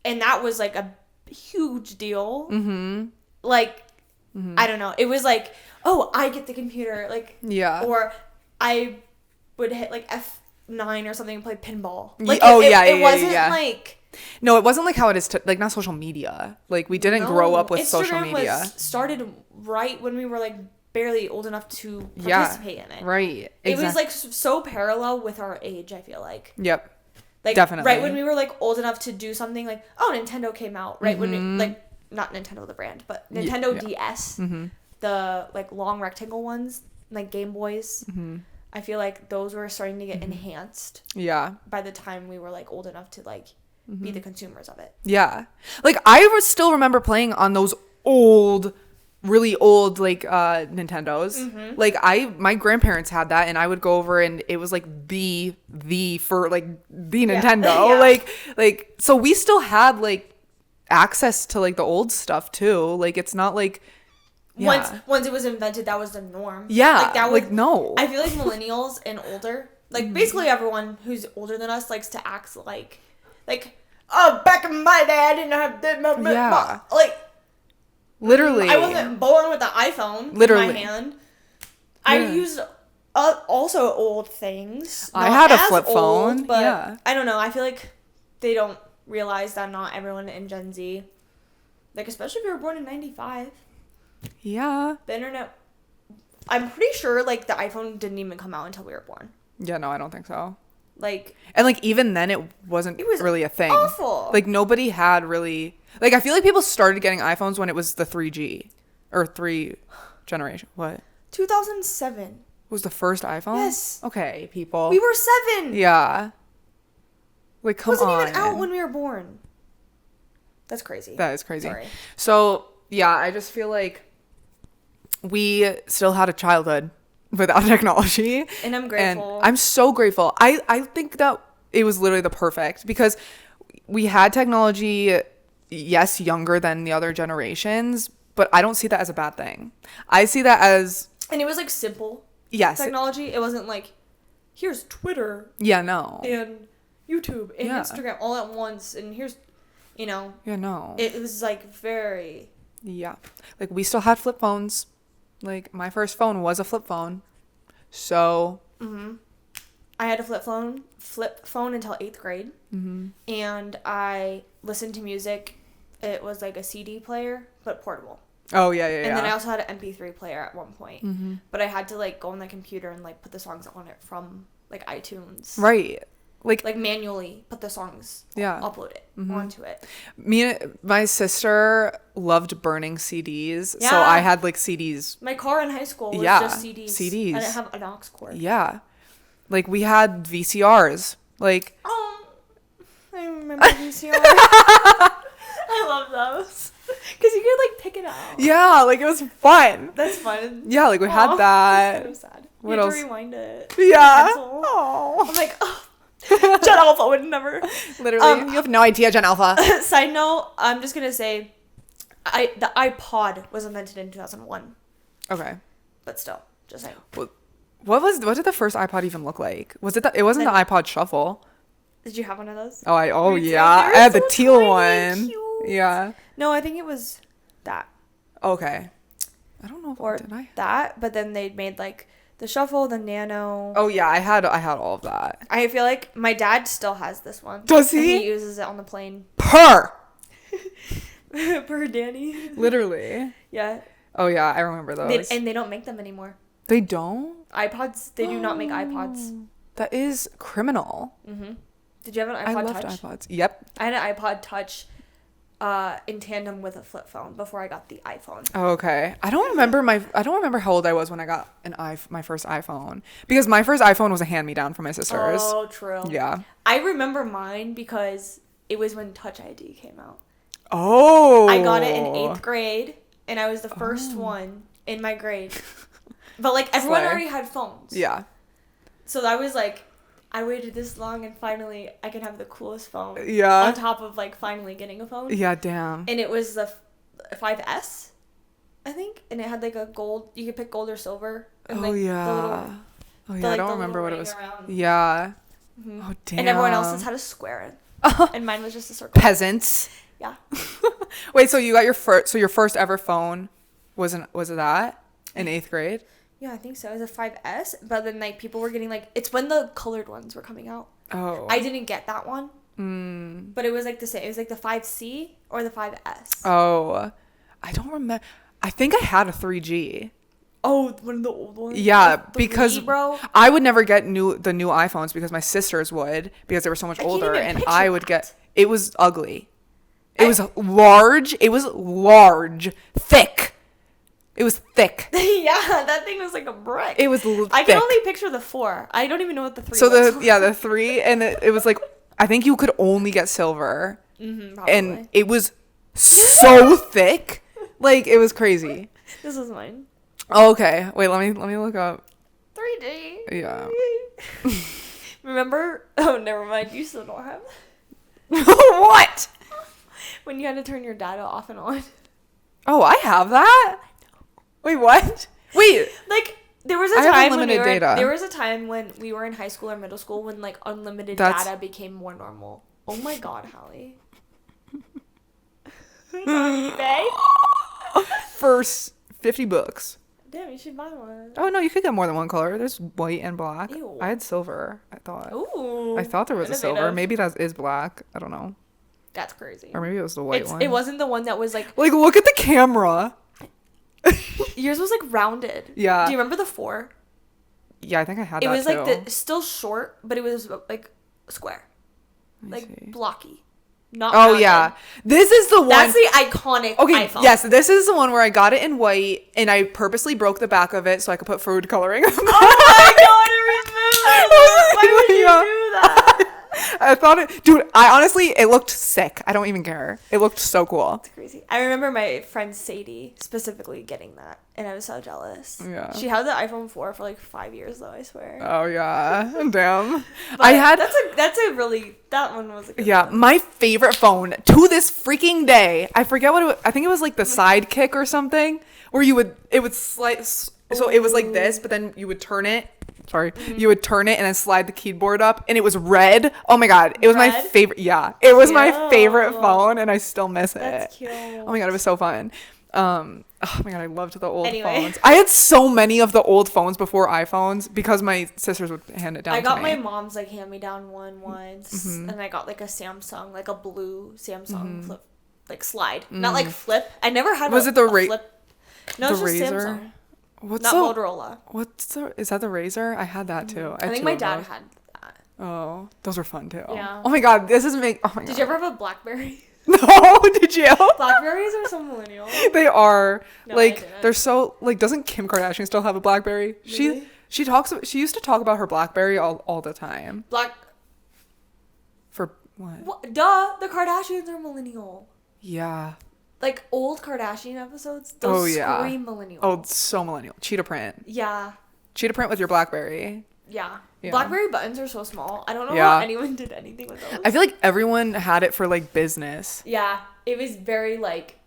and that was like a huge deal. Like, I don't know. It was like, oh, I get the computer. Like, Yeah. Or I would hit like F9 or something and play pinball. Ye- Like, oh, it, yeah, it yeah, wasn't yeah. like. No, it wasn't like how it is like not social media. Like we didn't grow No, up with Instagram social media. Started right when we were like barely old enough to Yeah. participate in it. Right. It was like so parallel with our age, I feel like. Yep. Like, Definitely. right when we were like old enough to do something like, oh, Nintendo came out. Right when we, like, not Nintendo the brand, but Nintendo DS, the like long rectangle ones, like Game Boys. I feel like those were starting to get enhanced Yeah. by the time we were like old enough to like be the consumers of it. Yeah. Like I still remember playing on those old, really old like Nintendos. Like my grandparents had that, and I would go over and it was like the for like the Nintendo. Yeah. Like so we still had like access to like the old stuff too. Like it's not like Once it was invented, that was the norm. Yeah. Like that was, like no. I feel like millennials and older, like basically everyone who's older than us likes to act like, oh, back in my day, I didn't have that. Yeah. Like, Literally. I wasn't born with the iPhone Literally. in my hand. I used also old things. I Not had a as flip phone, old, but yeah. I don't know. I feel like they don't realize that not everyone in Gen Z, like especially if you were born in 95, Yeah. the internet. I'm pretty sure like the iPhone didn't even come out until we were born. Yeah, no, I don't think so. Like, And like even then it wasn't really a thing. awful. Like nobody had really like I feel like people started getting iPhones when it was the 3G or 3 generation. What? 2007. Was the first iPhone? Yes. Okay, people. We were 7. Yeah. Like It come wasn't on. even out when we were born. That's crazy. That is crazy. Sorry. So, yeah, I just feel like we still had a childhood without technology. And I'm grateful. And I'm so grateful. I think that it was literally the perfect because we had technology, yes, younger than the other generations, but I don't see that as a bad thing. I see that as And it was like simple yes. technology. It wasn't like, here's Twitter Yeah, no. and YouTube and Yeah. Instagram all at once. And here's, Yeah, no. it was like very. Yeah. Like we still had flip phones. Like my first phone was a flip phone. So I had a flip phone until 8th grade. And I listened to music. It was like a CD player, but portable. oh yeah. And then I also had an MP3 player at one point. But I had to like go on the computer and like put the songs on it from like iTunes. right. Like Manually put the songs, Yeah. upload it onto it. my sister loved burning CDs. So Yeah. I had like CDs. My car in high school was Yeah, just CDs. CDs. I didn't have an aux cord. Yeah. Like we had VCRs. Like Oh, I remember VCR. I love those. Because you could like pick it out. yeah, like it was fun. That's fun. Yeah, like we had Aw, that. That's so sad. What You had else? to rewind it. Yeah. Pencil. Oh. I'm like, oh. Gen Alpha would never. Literally. You have no idea, Gen Alpha. Side note, I'm just gonna say, the iPod was invented in 2001, Okay. but still, just saying. What did the first iPod even look like? Was it it wasn't the iPod Shuffle. Did you have one of those? Oh Me too. yeah. They were I had the so teal tiny one. and cute. Yeah. No, I think it was that Okay. I don't know or did I? that, but then they made like the Shuffle, the Nano. Oh yeah, I had all of that. I feel like my dad still has this one. Does And he? he uses it on the plane. Per. Per Danny. Literally. Yeah. Oh yeah, I remember those. And they don't make them anymore. They don't? iPods, they do not make iPods. That is criminal. Did you have an I iPod loved Touch? iPods. Yep. I had an iPod Touch in tandem with a flip phone before I got the iPhone. Oh, okay. I don't remember how old I was when I got my first iPhone, because my first iPhone was a hand-me-down from my sisters. Oh, true. Yeah. I remember mine because it was when Touch ID came out. Oh. I got it in 8th grade, and I was the first one in my grade. But, like, everyone already had phones. Yeah. So I was like, I waited this long, and finally I can have the coolest phone. Yeah. On top of, like, finally getting a phone. Yeah, damn. And it was the 5S, I think. And it had, like, a gold. You could pick gold or silver. And, like, yeah. The little, I don't remember what it was. Around. Yeah. Mm-hmm. Oh, damn. And everyone else's had a square. And mine was just a circle. Peasants. Yeah. Wait, so you got your first ever phone was it that in 8th grade? Yeah, I think so. It was a 5S, but then like people were getting like it's when the colored ones were coming out. Oh. I didn't get that one. But it was like the same. It was like the 5C or the 5S. Oh. I don't remember. I think I had a 3G. Oh, one of the old ones. Yeah, the because bro. I would never get the new iPhones because my sisters would, because they were so much older, and I would get. It was ugly. It was large. It was large, thick. It was thick. Yeah, that thing was like a brick. It was I can only picture the 4. I don't even know what the 3 so was. the 3, and it was like, I think you could only get silver. Probably. And it was so thick. Like, it was crazy. This was mine. Oh, okay. Wait, let me look up. 3D. Yeah. Remember? Oh, never mind. You still don't have. What? When you had to turn your data off and on. Oh, I have that? Wait, what? Wait. Like, there was a I have time unlimited data. There was a time when we were in high school or middle school when, like, unlimited data became more normal. Oh, my God, Hallie. eBay? For $50. Damn, you should buy one. Oh, no, you could get more than one color. There's white and black. Ew. I had silver, I thought. Ooh. I thought there was a silver. Maybe that is black. I don't know. That's crazy. Or maybe it was the white one. It wasn't the one that was, like... Like, look at the camera. Yours was, like, rounded. Yeah. Do you remember the 4? Yeah, I think I had that, It was, too. like, still short, but it was, like, square. Like, blocky. Not rounded. Yeah. This is the one. That's the iconic iPhone. Yes, this is the one where I got it in white, and I purposely broke the back of it so I could put food coloring on Oh, my God, I remember. Why would you do that? I thought it, dude, it looked sick. I don't even care. It looked so cool. It's crazy. I remember my friend Sadie specifically getting that, and I was so jealous. Yeah. She had the iPhone 4 for like 5 years, though, I swear. Oh, yeah. Damn. But that one was a good one. My favorite phone to this freaking day. I forget what I think it was like the Sidekick or something, where it would slide. So it was like this, but then you would turn it. Sorry. Mm-hmm. You would turn it and then slide the keyboard up, and it was red. Oh my God. It was my favorite. Yeah. It was my favorite phone, and I still miss it. That's cute. Oh my God. It was so fun. Oh my God. I loved the old phones. I had so many of the old phones before iPhones because my sisters would hand it down to me. I got my mom's like hand-me-down one once, and I got like a Samsung, like a blue Samsung flip, like slide. Not like flip. I never had Was it the flip. No, the it's just Razor? Samsung. Not Motorola. Is that the Razor? I had that too. I think my dad had that. Oh, those were fun too. Yeah. Oh my God, oh my God. Did you ever have a BlackBerry? No, did you? Blackberries are so millennial. They are. No, like, they're so, like, doesn't Kim Kardashian still have a BlackBerry? Really? She used to talk about her BlackBerry all the time. For what? Duh, the Kardashians are millennial. Yeah. Like, old Kardashian episodes, those scream millennial. Oh, so millennial. Cheetah print. Yeah. Cheetah print with your BlackBerry. Yeah. BlackBerry buttons are so small. I don't know how anyone did anything with those. I feel like everyone had it for, like, business. Yeah. It was very, like,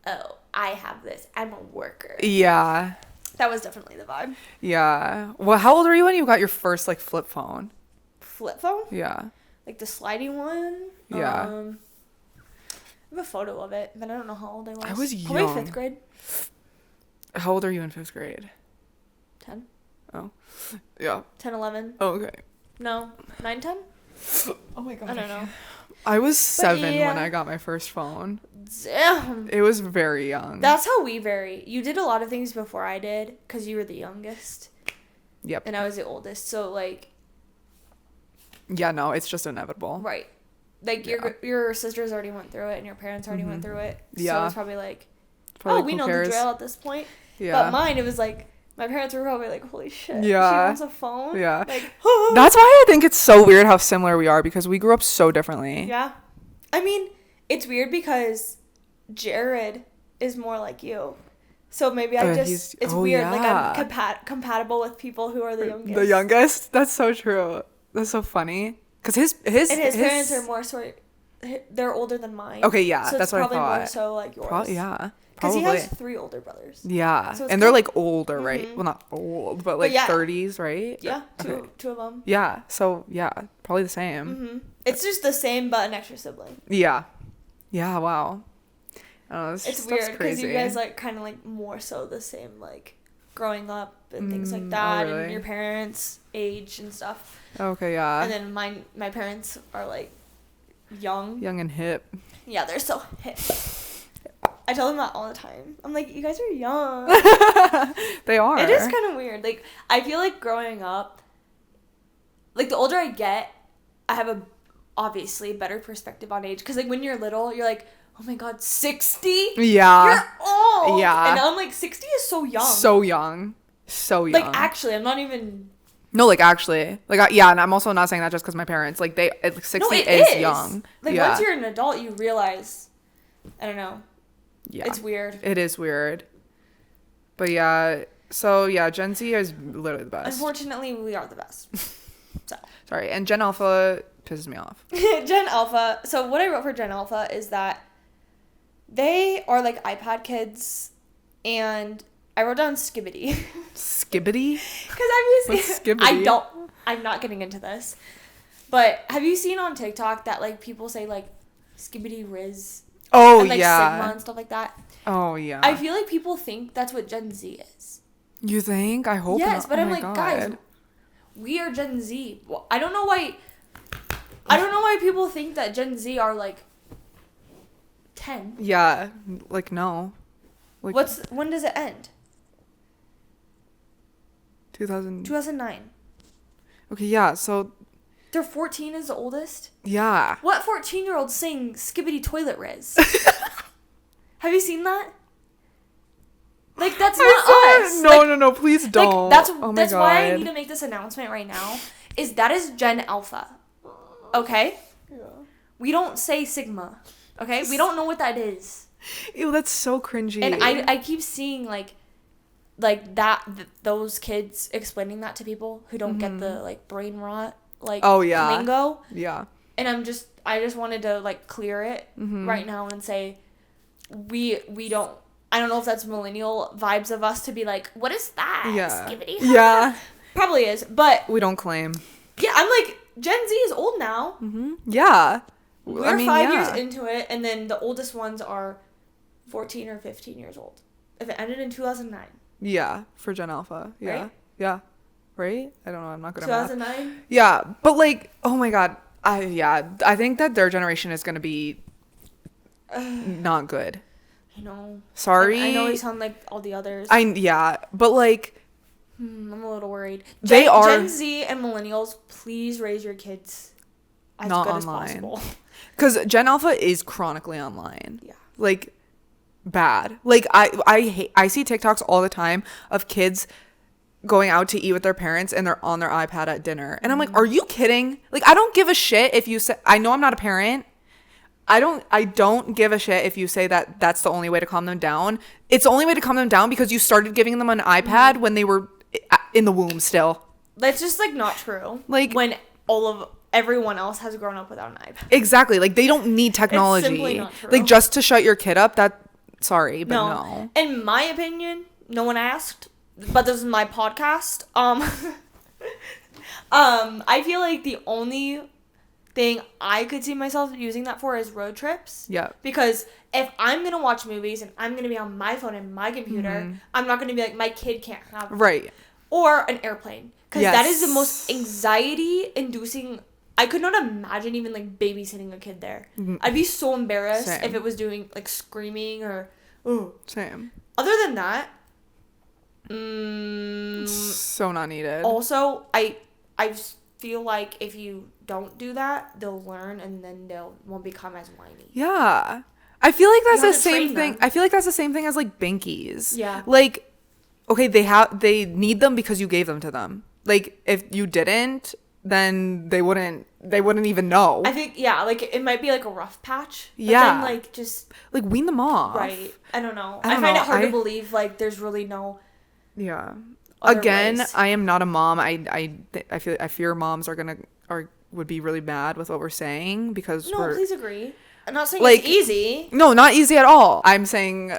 oh, I have this. I'm a worker. Yeah. That was definitely the vibe. Yeah. Well, how old were you when you got your first, like, flip phone? Flip phone? Yeah. Like the sliding one? Yeah. I have a photo of it, but I don't know how old I was. I was young. Probably 5th grade. How old are you in 5th grade? 10. Oh. Yeah. 10, 11. Oh, okay. No. 9, 10? Oh my God. I don't know. I was 7 when I got my first phone. Damn. It was very young. That's how we vary. You did a lot of things before I did because you were the youngest. Yep. And I was the oldest. So, like... Yeah, no, it's just inevitable. Right. Like, your sisters already went through it, and your parents already went through it. Yeah. So it's probably like, Probably, we know the drill at this point. Yeah. But mine, it was like, my parents were probably like, holy shit. Yeah. She wants a phone? Yeah. Like, that's why I think it's so weird how similar we are, because we grew up so differently. Yeah. I mean, it's weird because Jared is more like you. So maybe it's weird. Yeah. Like, I'm compatible with people who are the youngest. The youngest? That's so true. That's so funny. Because his parents are more they're older than mine. Okay, yeah, so that's what I thought. Probably more so like yours. Yeah. Because he has 3 older brothers. Yeah. So and they're like older, right? Well, not old, but like 30s, right? Yeah. Okay. Two of them. Yeah. So, yeah, probably the same. It's just the same, but an extra sibling. Yeah. Yeah, wow. Oh, it's weird because you guys like kind of like more so the same, like growing up and things like that, really? and your parents' age and stuff. Okay, yeah. And then my parents are like young and hip. Yeah, they're so hip. I tell them that all the time. I'm like, you guys are young. They are. It is kind of weird. Like, I feel like growing up, like the older I get, I have a obviously better perspective on age. Because like when you're little, you're like, oh my god, 60? Yeah. You're old. Yeah. And now I'm like, 60 is so young. So young. Like, actually, I'm not even... No, like, actually. Like, yeah, and I'm also not saying that just because my parents, like, 60 is young. Like, once you're an adult, you realize... I don't know. Yeah. It's weird. It is weird. But yeah, so yeah, Gen Z is literally the best. Unfortunately, we are the best. So. Sorry, and Gen Alpha pisses me off. Gen Alpha. So what I wrote for Gen Alpha is that they are like iPad kids, and I wrote down skibbity. Skibbity? Because obviously, what's skibbity? I'm not getting into this. But have you seen on TikTok that like people say like skibbity riz? Oh, and, like, yeah. Sigma and stuff like that. Oh, yeah. I feel like people think that's what Gen Z is. You think? I hope yes, not. but I'm like, God. Guys, we are Gen Z. Well, I don't know why people think that Gen Z are like 10. Yeah, like no. Like when does it end? 2009. Okay, yeah, so they're 14 is the oldest? Yeah. What 14-year-old saying skibbity toilet riz? Have you seen that? Like, that's not us. No, please don't. Like, that's why I need to make this announcement right now. That is Gen Alpha. Okay? Yeah. We don't say Sigma. Okay? We don't know what that is. Ew, that's so cringy. And I keep seeing, like those kids explaining that to people who don't get the, like, brain rot. Like, lingo. Yeah. And I just wanted to like clear it right now and say we don't, I don't know if that's millennial vibes of us to be like, what is that? Yeah. Skibbity? Yeah. Probably is, but we don't claim. Yeah, I'm like, Gen Z is old now. Yeah. We're 5 years into it, and then the oldest ones are 14 or 15 years old. If it ended in 2009. Yeah, for Gen Alpha. Yeah. Right? Yeah. Right? I don't know. I'm not good at 2009? Yeah. But like, oh my God. I think that their generation is going to be not good. I know. Sorry. I know we sound like all the others. But like. I'm a little worried. They are. Gen Z and millennials, please raise your kids as not good online. as possible. Because Gen Alpha is chronically online. Yeah. Like, bad. Like, I see TikToks all the time of kids going out to eat with their parents and they're on their iPad at dinner. And I'm like, are you kidding? Like, I don't give a shit if you say, I know I'm not a parent. I don't give a shit if you say that that's the only way to calm them down. It's the only way to calm them down because you started giving them an iPad when they were in the womb still. That's just like not true. Like, when everyone else has grown up without an iPad. Exactly. Like, they don't need technology. It's simply not true. Like, just to shut your kid up, sorry, but no. In my opinion, no one asked, but this is my podcast. I feel like the only thing I could see myself using that for is road trips. Yeah. Because if I'm going to watch movies and I'm going to be on my phone and my computer, I'm not going to be like, my kid can't have it. Right. Or an airplane. Because that is the most anxiety-inducing. I could not imagine even, like, babysitting a kid there. I'd be so embarrassed if it was doing, like, screaming or... Ooh. Same. Other than that... so not needed. Also, I've feel like if you don't do that, they'll learn and then they'll won't become as whiny. Yeah. I feel like that's You the have to same train thing. them. I feel like that's the same thing as like binkies. Yeah. Like, okay, they need them because you gave them to them. Like, if you didn't, then they wouldn't even know. I think, yeah, like, it might be, like, a rough patch. But Yeah. then, like, just... Like, wean them off. Right. I don't know. I I don't find know. it hard to believe, like, there's really no... Yeah. other Again, ways. I am not a mom. I fear moms would be really mad with what we're saying because No, we're... please agree. I'm not saying like, it's easy. No, not easy at all. I'm saying,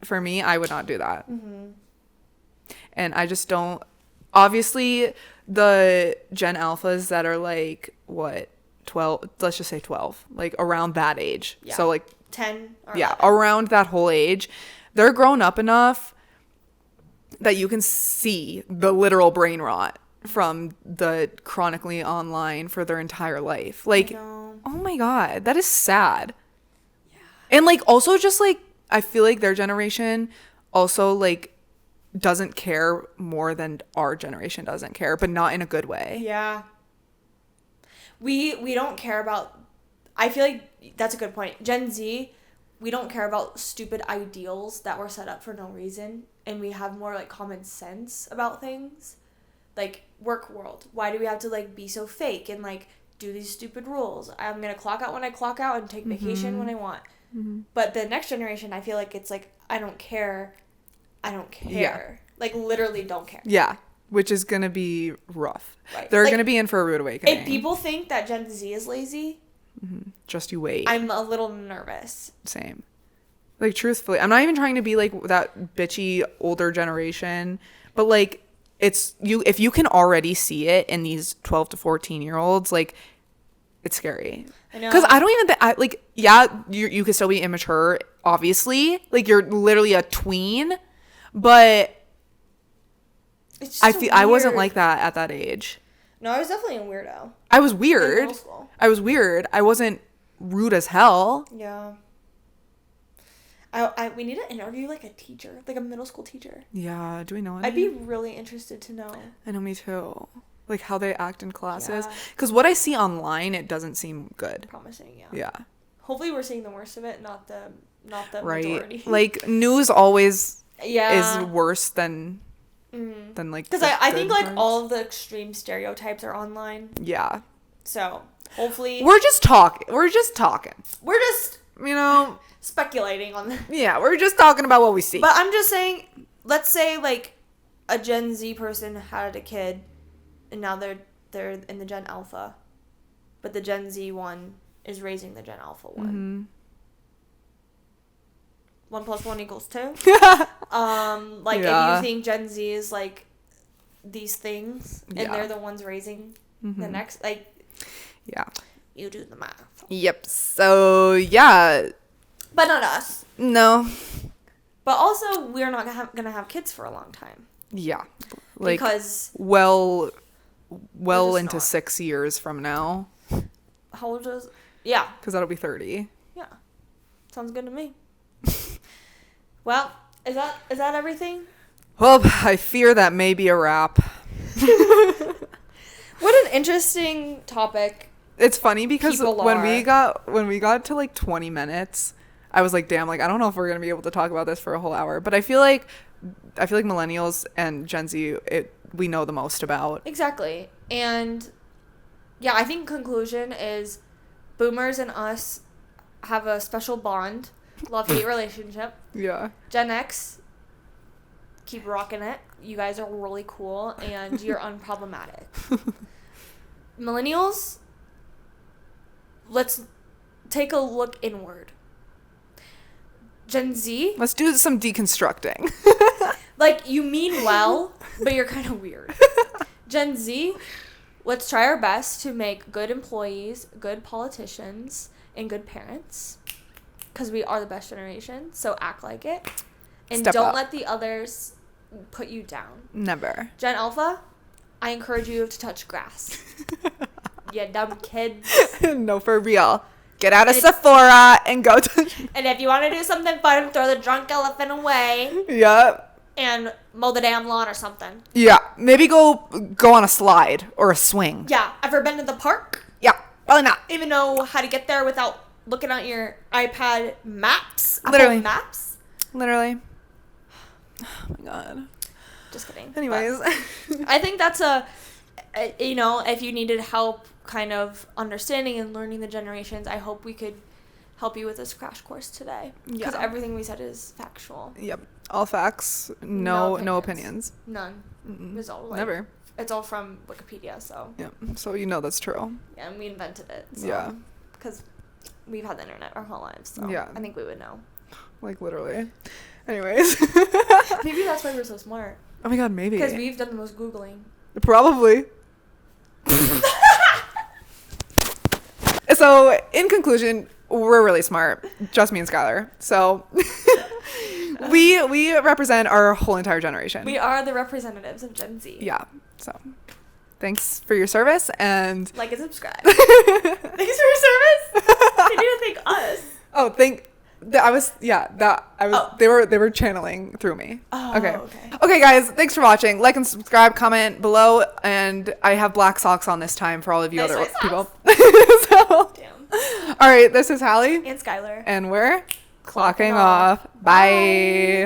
for me, I would not do that. Mm-hmm. And I just don't... Obviously, the Gen Alphas that are like, what, 12, let's just say 12, like around that age. Yeah. So like, 10 or yeah, 11. around that whole age, they're grown up enough that you can see the literal brain rot from the chronically online for their entire life. Like, know. oh my God, that is sad. Yeah. And like, also just like, I feel like their generation also like doesn't care more than our generation doesn't care, but not in a good way. Yeah. We don't care about... I feel like that's a good point. Gen Z, we don't care about stupid ideals that were set up for no reason. And we have more, like, common sense about things. Like, work world. Why do we have to, like, be so fake and, like, do these stupid rules? I'm going to clock out when I clock out and take vacation when I want. Mm-hmm. But the next generation, I feel like it's like, I don't care. I don't care. Yeah. Like, literally don't care. Yeah. Which is going to be rough. Right. They're like, going to be in for a rude awakening. If people think that Gen Z is lazy, just you wait. I'm a little nervous. Same. Like, truthfully, I'm not even trying to be like that bitchy older generation, but like, it's you, if you can already see it in these 12 to 14-year-olds, like, it's scary. I know. Because I don't even think, like, yeah, you could still be immature, obviously. Like, you're literally a tween, but It's just I so I wasn't weird. like that at that age. No, I was definitely a weirdo. I was In weird. middle school. I was weird. I wasn't rude as hell. Yeah. We need to interview, like, a teacher, like a middle school teacher. Yeah, do we know any? I'd be really interested to know. I know, me too. Like, how they act in classes. Yeah. Because what I see online, it doesn't seem good. Promising, yeah. Yeah. Hopefully we're seeing the worst of it, not the Right. majority. Like, news always yeah. is worse than like... Because the I good think, like, parts. all of the extreme stereotypes are online. Yeah. So, hopefully... We're just talking. We're just, you know... speculating on that. Yeah, we're just talking about what we see. But I'm just saying, let's say, like, a Gen Z person had a kid, and now they're in the Gen Alpha, but the Gen Z one is raising the Gen Alpha one. 1 + 1 = 2. Like, Yeah. if you think Gen Z is, like, these things, and Yeah. they're the ones raising the next, like, Yeah. you do the math. Yep. So, yeah. But not us. No. But also, we're not gonna have kids for a long time. Yeah. Like, Because well just into not. 6 years from now. how old is... Yeah. Because that'll be 30. Yeah. Sounds good to me. Well, is that everything? Well, I fear that may be a wrap. What an interesting topic. It's funny because People when we got to like 20 minutes, I was like, damn, like I don't know if we're gonna be able to talk about this for a whole hour. But I feel like millennials and Gen Z, we know the most about. Exactly. And yeah, I think conclusion is boomers and us have a special bond, love-hate relationship. Yeah. Gen X, keep rocking it. You guys are really cool and you're unproblematic. Millennials, let's take a look inward. Gen Z, Let's do some deconstructing. like, you mean well, but you're kind of weird. Gen Z, let's try our best to make good employees, good politicians, and good parents. Because we are the best generation, so act like it. And Step don't up. let the others put you down. Never. Gen Alpha, I encourage you to touch grass. You dumb kids. No, for real. Get out of Sephora and go to... And if you want to do something fun, throw the drunk elephant away. Yep. and mow the damn lawn or something. Yeah, maybe go on a slide or a swing. Yeah, ever been to the park? Yeah, probably not. Even know how to get there without looking at your iPad maps? Literally. Apple Maps? Literally. Oh my god. Just kidding. Anyways. But I think that's if you needed help kind of understanding and learning the generations, I hope we could help you with this crash course today. Because everything we said is factual. Yep. All facts. No opinions. None. It's all Never. It's all from Wikipedia, so. Yeah. So that's true. Yeah, and we invented it. So. Yeah. Because we've had the internet our whole lives, so yeah. I think we would know. Like, literally. Anyways. Maybe that's why we're so smart. Oh my god, maybe. Because we've done the most Googling. Probably. So, in conclusion, we're really smart. Just me and Skylar. So, we represent our whole entire generation. We are the representatives of Gen Z. Yeah. So, thanks for your service and... Like and subscribe. Thanks for your service? You need to thank us. Oh, they were channeling through me. Oh, okay guys, thanks for watching. Like and subscribe, comment below, and I have black socks on this time for all of you other people. So, damn. All right, this is Hallie and Skylar, and we're clocking off. Bye.